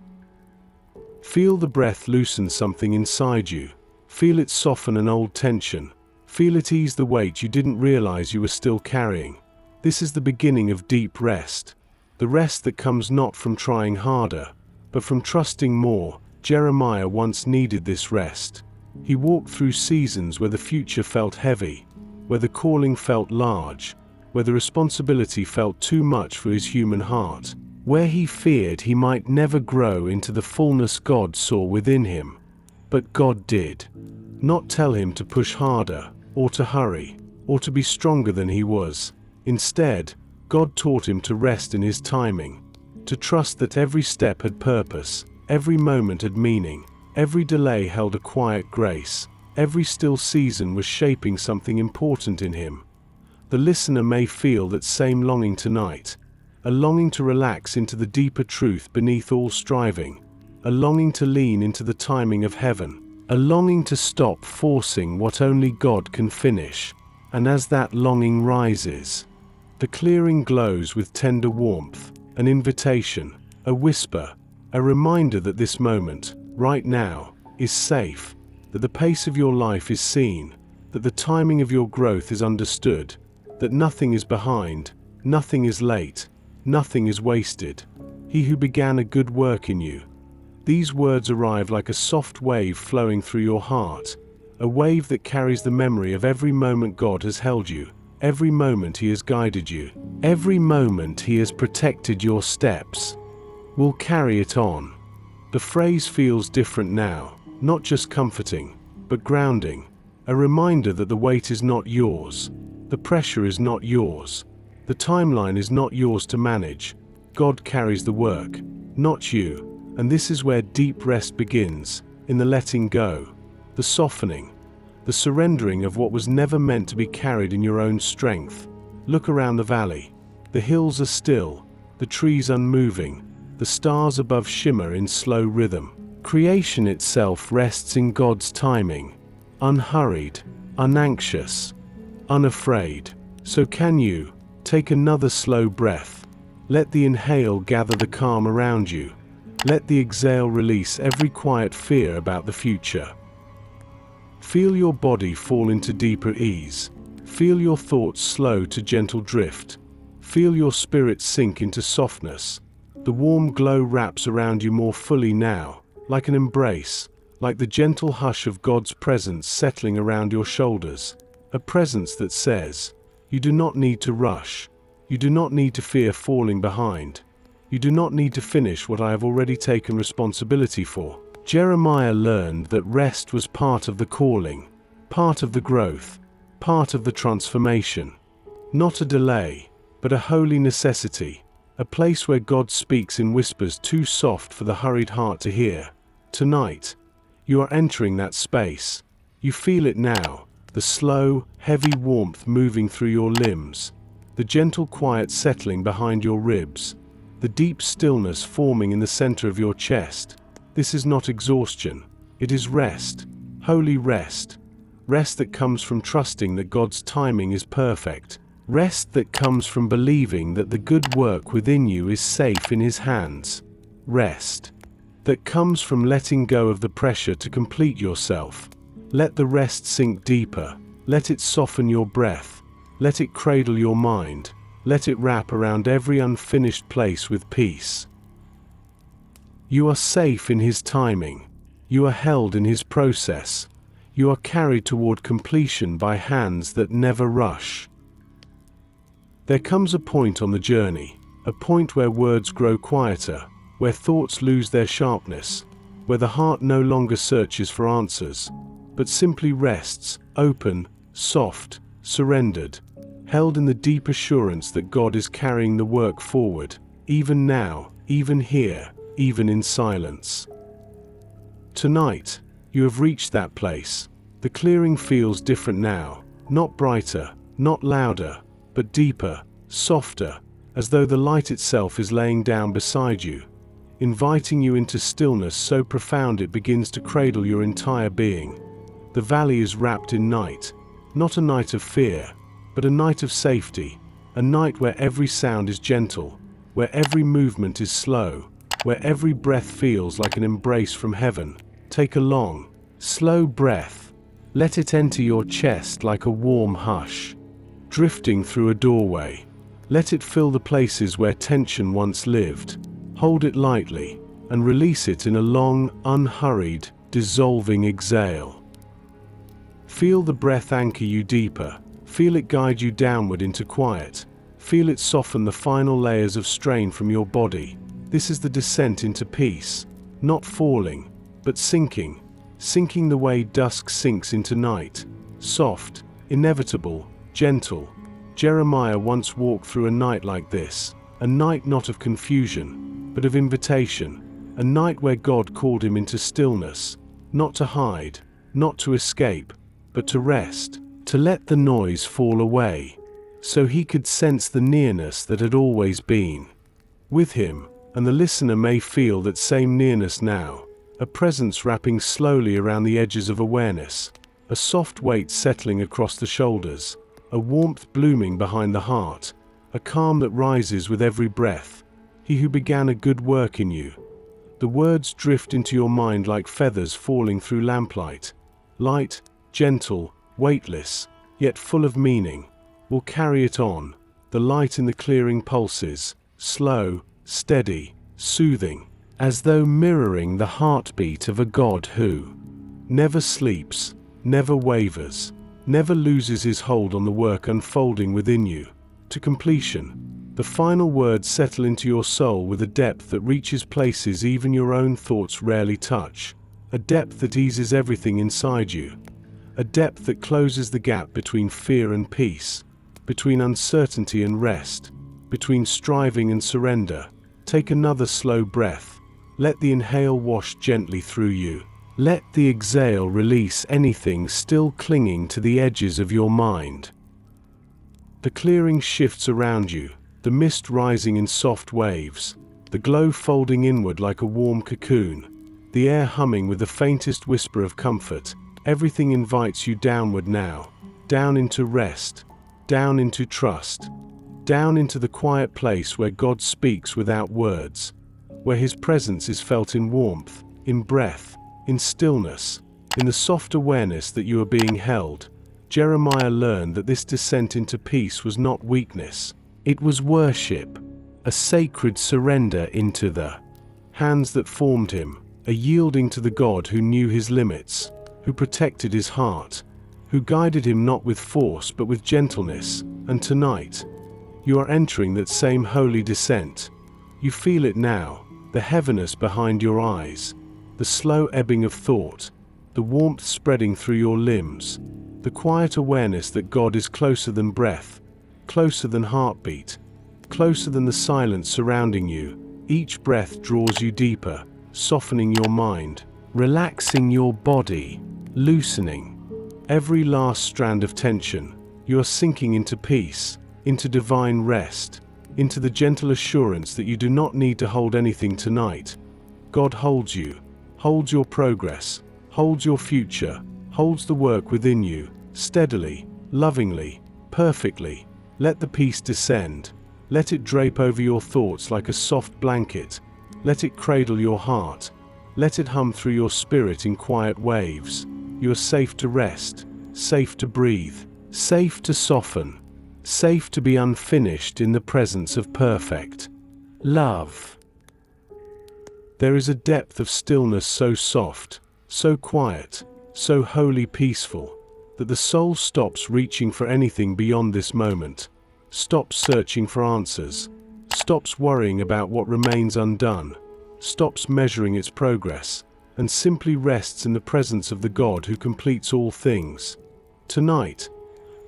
S1: Feel the breath loosen something inside you. Feel it soften an old tension. Feel it ease the weight you didn't realize you were still carrying. This is the beginning of deep rest. The rest that comes not from trying harder, but from trusting more. Jeremiah once needed this rest. He walked through seasons where the future felt heavy, where the calling felt large, where the responsibility felt too much for his human heart, where he feared he might never grow into the fullness God saw within him. But God did not tell him to push harder, or to hurry, or to be stronger than he was. Instead, God taught him to rest in his timing, to trust that every step had purpose, every moment had meaning, every delay held a quiet grace, every still season was shaping something important in him. The listener may feel that same longing tonight, a longing to relax into the deeper truth beneath all striving, a longing to lean into the timing of heaven, a longing to stop forcing what only God can finish. And as that longing rises, the clearing glows with tender warmth, an invitation, a whisper, a reminder that this moment, right now, is safe, that the pace of your life is seen, that the timing of your growth is understood, that nothing is behind, nothing is late, nothing is wasted. He who began a good work in you. These words arrive like a soft wave flowing through your heart, a wave that carries the memory of every moment God has held you, every moment He has guided you, every moment He has protected your steps. We'll carry it on. The phrase feels different now, not just comforting, but grounding, a reminder that the weight is not yours, the pressure is not yours, the timeline is not yours to manage. God carries the work, not you. And this is where deep rest begins, in the letting go, the softening, the surrendering of what was never meant to be carried in your own strength. Look around the valley. The hills are still, the trees unmoving, The stars above shimmer in slow rhythm. Creation itself rests in God's timing, unhurried, unanxious, unafraid. So can you take another slow breath? Let the inhale gather the calm around you. Let the exhale release every quiet fear about the future. Feel your body fall into deeper ease. Feel your thoughts slow to gentle drift. Feel your spirit sink into softness. The warm glow wraps around you more fully now, like an embrace, like the gentle hush of God's presence settling around your shoulders. A presence that says, you do not need to rush. You do not need to fear falling behind. You do not need to finish what I have already taken responsibility for. Jeremiah learned that rest was part of the calling, part of the growth, part of the transformation. Not a delay, but a holy necessity, a place where God speaks in whispers too soft for the hurried heart to hear. Tonight, you are entering that space. You feel it now, the slow, heavy warmth moving through your limbs, the gentle quiet settling behind your ribs, the deep stillness forming in the center of your chest. This is not exhaustion, it is rest, holy rest. Rest that comes from trusting that God's timing is perfect. Rest that comes from believing that the good work within you is safe in His hands. Rest that comes from letting go of the pressure to complete yourself. Let the rest sink deeper. Let it soften your breath. Let it cradle your mind. Let it wrap around every unfinished place with peace. You are safe in His timing. You are held in His process. You are carried toward completion by hands that never rush. There comes a point on the journey, a point where words grow quieter, where thoughts lose their sharpness, where the heart no longer searches for answers, but simply rests, open, soft, surrendered, held in the deep assurance that God is carrying the work forward, even now, even here, even in silence. Tonight, you have reached that place. The clearing feels different now, not brighter, not louder, but deeper, softer, as though the light itself is laying down beside you, inviting you into stillness so profound it begins to cradle your entire being. The valley is wrapped in night, not a night of fear, but a night of safety, a night where every sound is gentle, where every movement is slow, where every breath feels like an embrace from heaven. Take a long, slow breath. Let it enter your chest like a warm hush, drifting through a doorway. Let it fill the places where tension once lived. Hold it lightly, and release it in a long, unhurried, dissolving exhale. Feel the breath anchor you deeper. Feel it guide you downward into quiet. Feel it soften the final layers of strain from your body. This is the descent into peace, not falling, but sinking the way dusk sinks into night. Soft, inevitable, gentle. Jeremiah once walked through a night like this, a night not of confusion, but of invitation, a night where God called him into stillness, not to hide, not to escape, but to rest, to let the noise fall away, so he could sense the nearness that had always been with him, and the listener may feel that same nearness now, a presence wrapping slowly around the edges of awareness, a soft weight settling across the shoulders, a warmth blooming behind the heart, a calm that rises with every breath. He who began a good work in you. The words drift into your mind like feathers falling through lamplight. Light, gentle, weightless, yet full of meaning. Will carry it on. The light in the clearing pulses, slow, steady, soothing, as though mirroring the heartbeat of a God who never sleeps, never wavers, never loses his hold on the work unfolding within you. To completion, the final words settle into your soul with a depth that reaches places even your own thoughts rarely touch, a depth that eases everything inside you, a depth that closes the gap between fear and peace, between uncertainty and rest, between striving and surrender. Take another slow breath. Let the inhale wash gently through you. Let the exhale release anything still clinging to the edges of your mind. The clearing shifts around you, the mist rising in soft waves, the glow folding inward like a warm cocoon, the air humming with the faintest whisper of comfort. Everything invites you downward now, down into rest, down into trust, down into the quiet place where God speaks without words, where His presence is felt in warmth, in breath, in stillness, in the soft awareness that you are being held. Jeremiah learned that this descent into peace was not weakness, it was worship, a sacred surrender into the hands that formed him, a yielding to the God who knew his limits, who protected his heart, who guided him not with force but with gentleness. And tonight, you are entering that same holy descent. You feel it now, the heaviness behind your eyes, the slow ebbing of thought, the warmth spreading through your limbs, the quiet awareness that God is closer than breath, closer than heartbeat, closer than the silence surrounding you. Each breath draws you deeper, softening your mind, relaxing your body, loosening every last strand of tension. You are sinking into peace, into divine rest, into the gentle assurance that you do not need to hold anything tonight. God holds you, holds your progress, holds your future, holds the work within you, steadily, lovingly, perfectly. Let the peace descend. Let it drape over your thoughts like a soft blanket. Let it cradle your heart. Let it hum through your spirit in quiet waves. You are safe to rest, safe to breathe, safe to soften, safe to be unfinished in the presence of perfect love. There is a depth of stillness so soft, so quiet, so wholly peaceful, that the soul stops reaching for anything beyond this moment, stops searching for answers, stops worrying about what remains undone, stops measuring its progress, and simply rests in the presence of the God who completes all things. Tonight,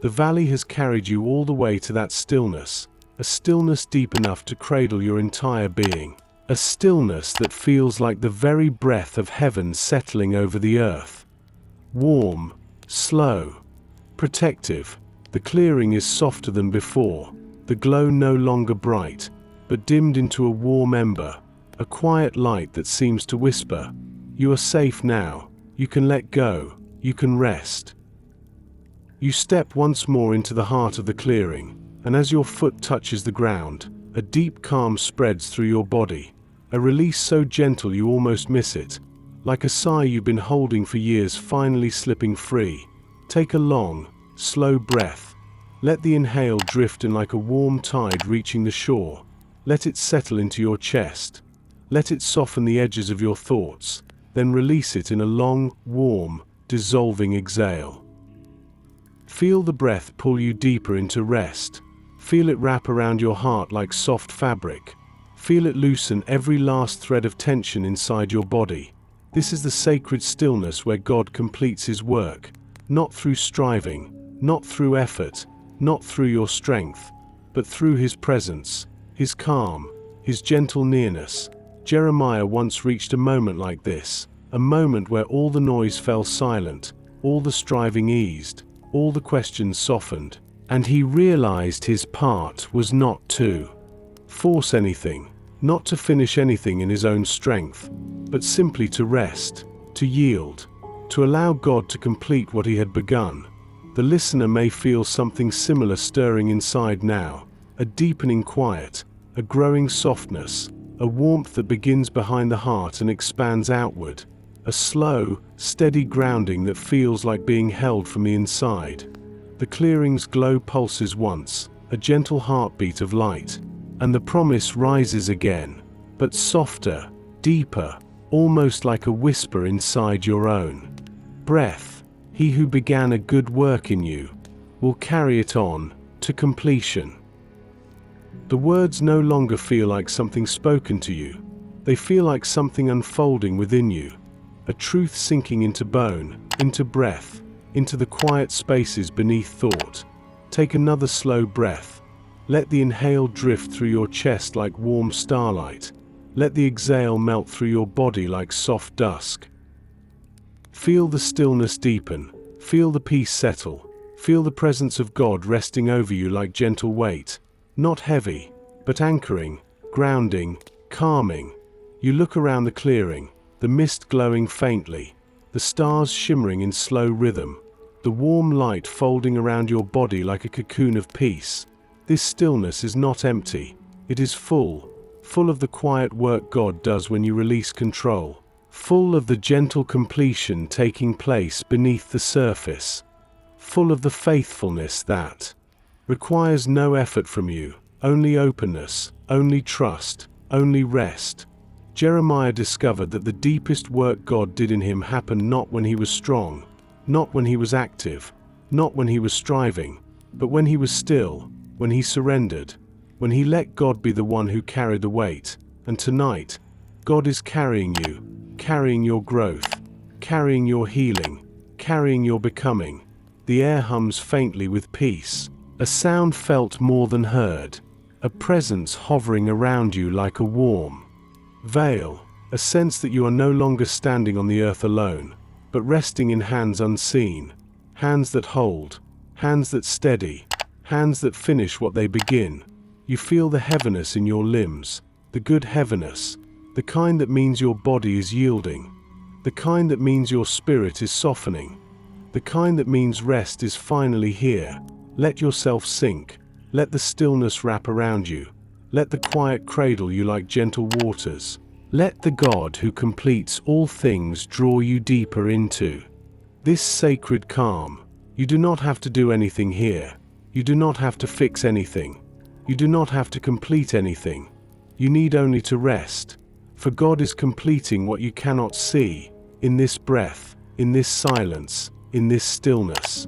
S1: the valley has carried you all the way to that stillness, a stillness deep enough to cradle your entire being, a stillness that feels like the very breath of heaven settling over the earth. Warm, slow, protective, the clearing is softer than before, the glow no longer bright, but dimmed into a warm ember, a quiet light that seems to whisper, "You are safe now, you can let go, you can rest." You step once more into the heart of the clearing, and as your foot touches the ground, a deep calm spreads through your body, a release so gentle you almost miss it, like a sigh you've been holding for years finally slipping free. Take a long, slow breath. Let the inhale drift in like a warm tide reaching the shore. Let it settle into your chest. Let it soften the edges of your thoughts, then release it in a long, warm, dissolving exhale. Feel the breath pull you deeper into rest. Feel it wrap around your heart like soft fabric. Feel it loosen every last thread of tension inside your body. This is the sacred stillness where God completes His work, not through striving, not through effort, not through your strength, but through His presence, His calm, His gentle nearness. Jeremiah once reached a moment like this, a moment where all the noise fell silent, all the striving eased, all the questions softened, and he realized his part was not to force anything, not to finish anything in his own strength, but simply to rest, to yield, to allow God to complete what He had begun. The listener may feel something similar stirring inside now, a deepening quiet, a growing softness, a warmth that begins behind the heart and expands outward, a slow, steady grounding that feels like being held from the inside. The clearing's glow pulses once, a gentle heartbeat of light, and the promise rises again, but softer, deeper, almost like a whisper inside your own breath. He who began a good work in you will carry it on to completion. The words no longer feel like something spoken to you. They feel like something unfolding within you, a truth sinking into bone, into breath, into the quiet spaces beneath thought. Take another slow breath. Let the inhale drift through your chest like warm starlight. Let the exhale melt through your body like soft dusk. Feel the stillness deepen. Feel the peace settle. Feel the presence of God resting over you like gentle weight. Not heavy, but anchoring, grounding, calming. You look around the clearing, the mist glowing faintly, the stars shimmering in slow rhythm, the warm light folding around your body like a cocoon of peace. This stillness is not empty. It is full of the quiet work God does when you release control, full of the gentle completion taking place beneath the surface, full of the faithfulness that requires no effort from you, only openness, only trust, only rest. Jeremiah discovered that the deepest work God did in him happened not when he was strong, not when he was active, not when he was striving, but when he was still, when he surrendered, when he let God be the one who carried the weight. And tonight, God is carrying you, carrying your growth, carrying your healing, carrying your becoming. The air hums faintly with peace, a sound felt more than heard, a presence hovering around you like a warm veil, a sense that you are no longer standing on the earth alone, but resting in hands unseen, hands that hold, hands that steady, hands that finish what they begin. You feel the heaviness in your limbs, the good heaviness, the kind that means your body is yielding, the kind that means your spirit is softening, the kind that means rest is finally here. Let yourself sink, let the stillness wrap around you, let the quiet cradle you like gentle waters. Let the God who completes all things draw you deeper into this sacred calm. You do not have to do anything here. You do not have to fix anything. You do not have to complete anything. You need only to rest. For God is completing what you cannot see, in this breath, in this silence, in this stillness.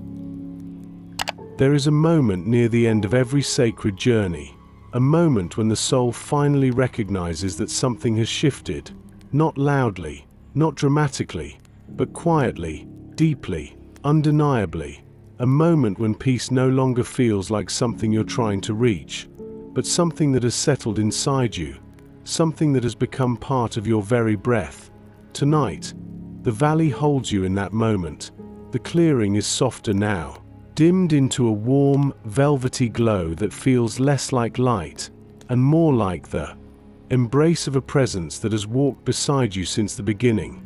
S1: There is a moment near the end of every sacred journey, a moment when the soul finally recognizes that something has shifted, not loudly, not dramatically, but quietly, deeply, undeniably. A moment when peace no longer feels like something you're trying to reach, but something that has settled inside you, something that has become part of your very breath. Tonight, the valley holds you in that moment. The clearing is softer now, dimmed into a warm, velvety glow that feels less like light and more like the embrace of a presence that has walked beside you since the beginning.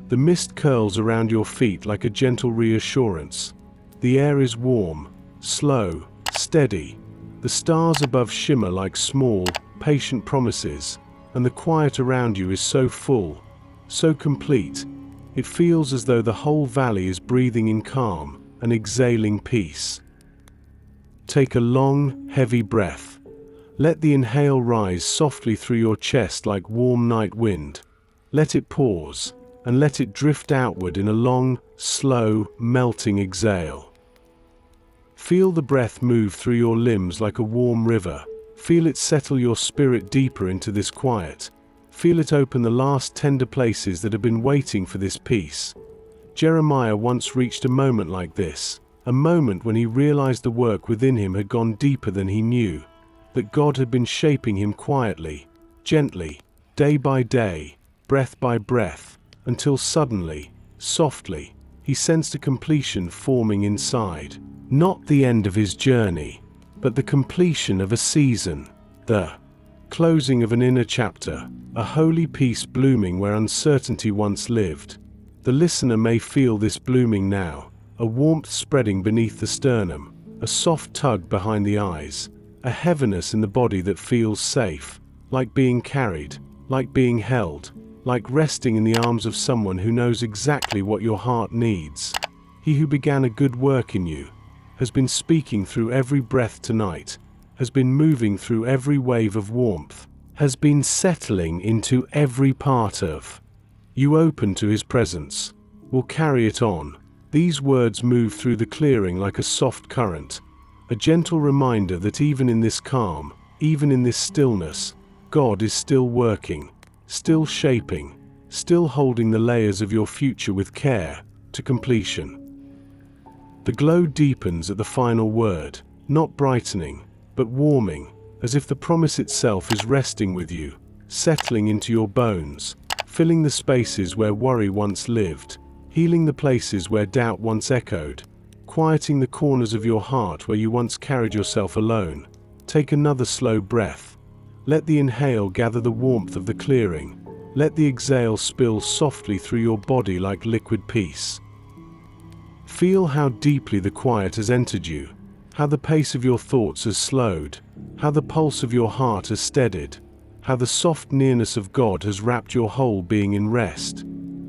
S1: The mist curls around your feet like a gentle reassurance. The air is warm, slow, steady. The stars above shimmer like small, patient promises, and the quiet around you is so full, so complete. It feels as though the whole valley is breathing in calm and exhaling peace. Take a long, heavy breath. Let the inhale rise softly through your chest like warm night wind. Let it pause, and let it drift outward in a long, slow, melting exhale. Feel the breath move through your limbs like a warm river. Feel it settle your spirit deeper into this quiet. Feel it open the last tender places that have been waiting for this peace. Jeremiah once reached a moment like this, a moment when he realized the work within him had gone deeper than he knew, that God had been shaping him quietly, gently, day by day, breath by breath, until suddenly, softly, he sensed a completion forming inside. Not the end of his journey, but the completion of a season, the closing of an inner chapter, a holy peace blooming where uncertainty once lived. The listener may feel this blooming now, a warmth spreading beneath the sternum, a soft tug behind the eyes, a heaviness in the body that feels safe, like being carried, like being held, like resting in the arms of someone who knows exactly what your heart needs. He who began a good work in you has been speaking through every breath tonight, has been moving through every wave of warmth, has been settling into every part of you open to his presence, will carry it on. These words move through the clearing like a soft current, a gentle reminder that even in this calm, even in this stillness, God is still working, still shaping, still holding the layers of your future with care to completion. The glow deepens at the final word, not brightening, but warming, as if the promise itself is resting with you, settling into your bones, filling the spaces where worry once lived, healing the places where doubt once echoed, quieting the corners of your heart where you once carried yourself alone. Take another slow breath. Let the inhale gather the warmth of the clearing. Let the exhale spill softly through your body like liquid peace. Feel how deeply the quiet has entered you, how the pace of your thoughts has slowed, how the pulse of your heart has steadied, how the soft nearness of God has wrapped your whole being in rest.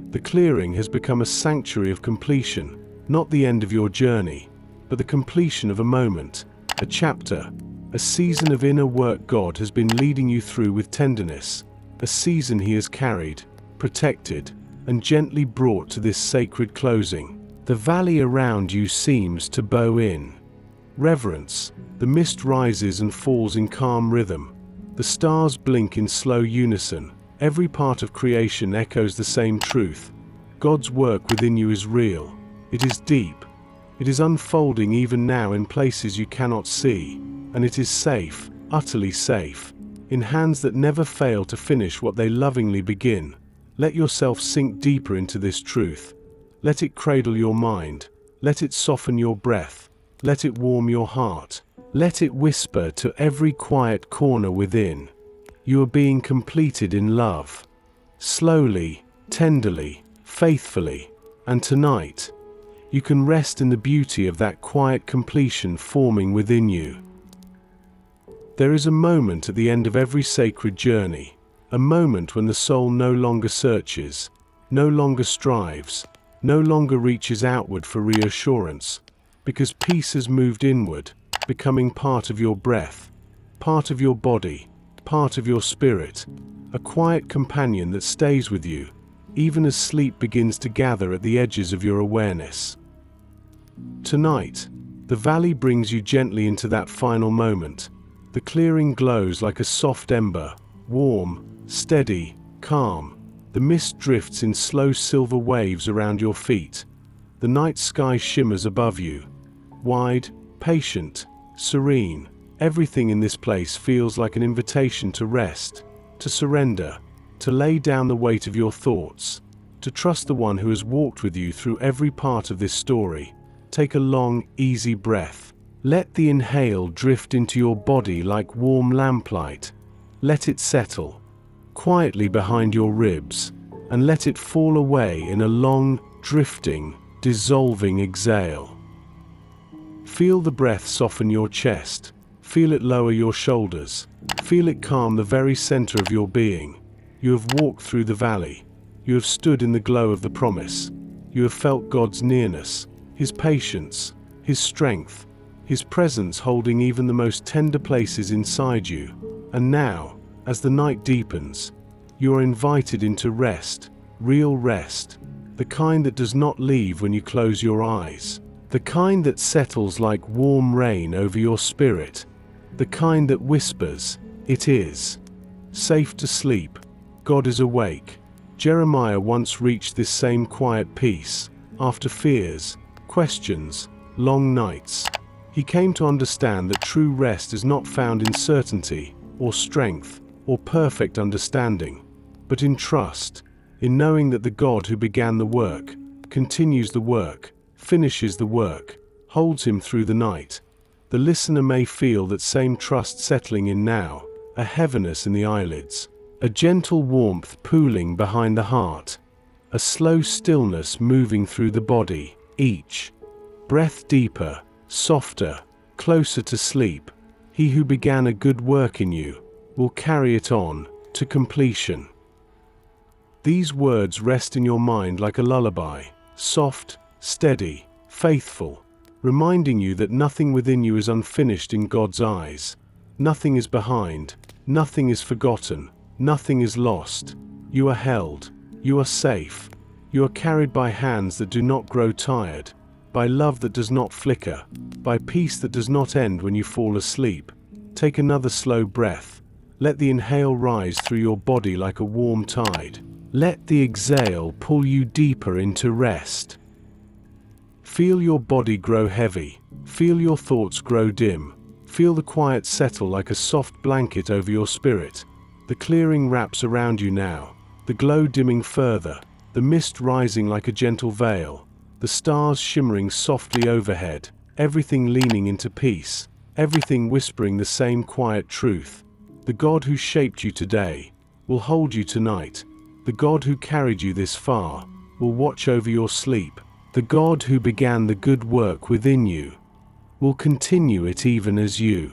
S1: The clearing has become a sanctuary of completion, not the end of your journey, but the completion of a moment, a chapter, a season of inner work God has been leading you through with tenderness, a season He has carried, protected, and gently brought to this sacred closing. The valley around you seems to bow in reverence. The mist rises and falls in calm rhythm. The stars blink in slow unison. Every part of creation echoes the same truth. God's work within you is real. It is deep. It is unfolding even now in places you cannot see. And it is safe, utterly safe, in hands that never fail to finish what they lovingly begin. Let yourself sink deeper into this truth. Let it cradle your mind. Let it soften your breath. Let it warm your heart. Let it whisper to every quiet corner within. You are being completed in love. Slowly, tenderly, faithfully. And tonight, you can rest in the beauty of that quiet completion forming within you. There is a moment at the end of every sacred journey, a moment when the soul no longer searches, no longer strives, no longer reaches outward for reassurance, because peace has moved inward, becoming part of your breath, part of your body, part of your spirit, a quiet companion that stays with you, even as sleep begins to gather at the edges of your awareness. Tonight, the valley brings you gently into that final moment. The clearing glows like a soft ember, warm, steady, calm. The mist drifts in slow silver waves around your feet. The night sky shimmers above you. Wide, patient, serene. Everything in this place feels like an invitation to rest, to surrender, to lay down the weight of your thoughts, to trust the one who has walked with you through every part of this story. Take a long, easy breath. Let the inhale drift into your body like warm lamplight. Let it settle quietly behind your ribs, and let it fall away in a long, drifting, dissolving exhale. Feel the breath soften your chest. Feel it lower your shoulders. Feel it calm the very center of your being. You have walked through the valley. You have stood in the glow of the promise. You have felt God's nearness, His patience, His strength, His presence holding even the most tender places inside you. And now, as the night deepens, you are invited into rest, real rest, the kind that does not leave when you close your eyes, the kind that settles like warm rain over your spirit, the kind that whispers, "It is safe to sleep. God is awake." Jeremiah once reached this same quiet peace, after fears, questions, long nights. He came to understand that true rest is not found in certainty, or strength, or perfect understanding, but in trust, in knowing that the God who began the work, continues the work, finishes the work, holds him through the night. The listener may feel that same trust settling in now, a heaviness in the eyelids, a gentle warmth pooling behind the heart, a slow stillness moving through the body, each breath deeper, softer, closer to sleep. He who began a good work in you will carry it on to completion. These words rest in your mind like a lullaby, soft, steady, faithful, reminding you that nothing within you is unfinished in God's eyes. Nothing is behind, nothing is forgotten, nothing is lost. You are held, you are safe, you are carried by hands that do not grow tired, by love that does not flicker, by peace that does not end when you fall asleep. Take another slow breath. Let the inhale rise through your body like a warm tide. Let the exhale pull you deeper into rest. Feel your body grow heavy. Feel your thoughts grow dim. Feel the quiet settle like a soft blanket over your spirit. The clearing wraps around you now, the glow dimming further, the mist rising like a gentle veil, the stars shimmering softly overhead, everything leaning into peace, everything whispering the same quiet truth. The God who shaped you today will hold you tonight. The God who carried you this far will watch over your sleep. The God who began the good work within you will continue it even as you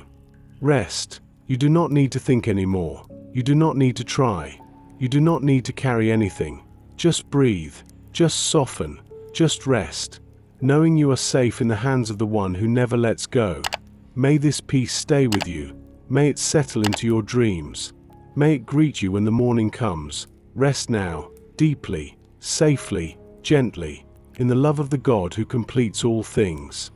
S1: rest. You do not need to think anymore. You do not need to try. You do not need to carry anything. Just breathe. Just soften. Just rest, knowing you are safe in the hands of the one who never lets go. May this peace stay with you. May it settle into your dreams. May it greet you when the morning comes. Rest now, deeply, safely, gently, in the love of the God who completes all things.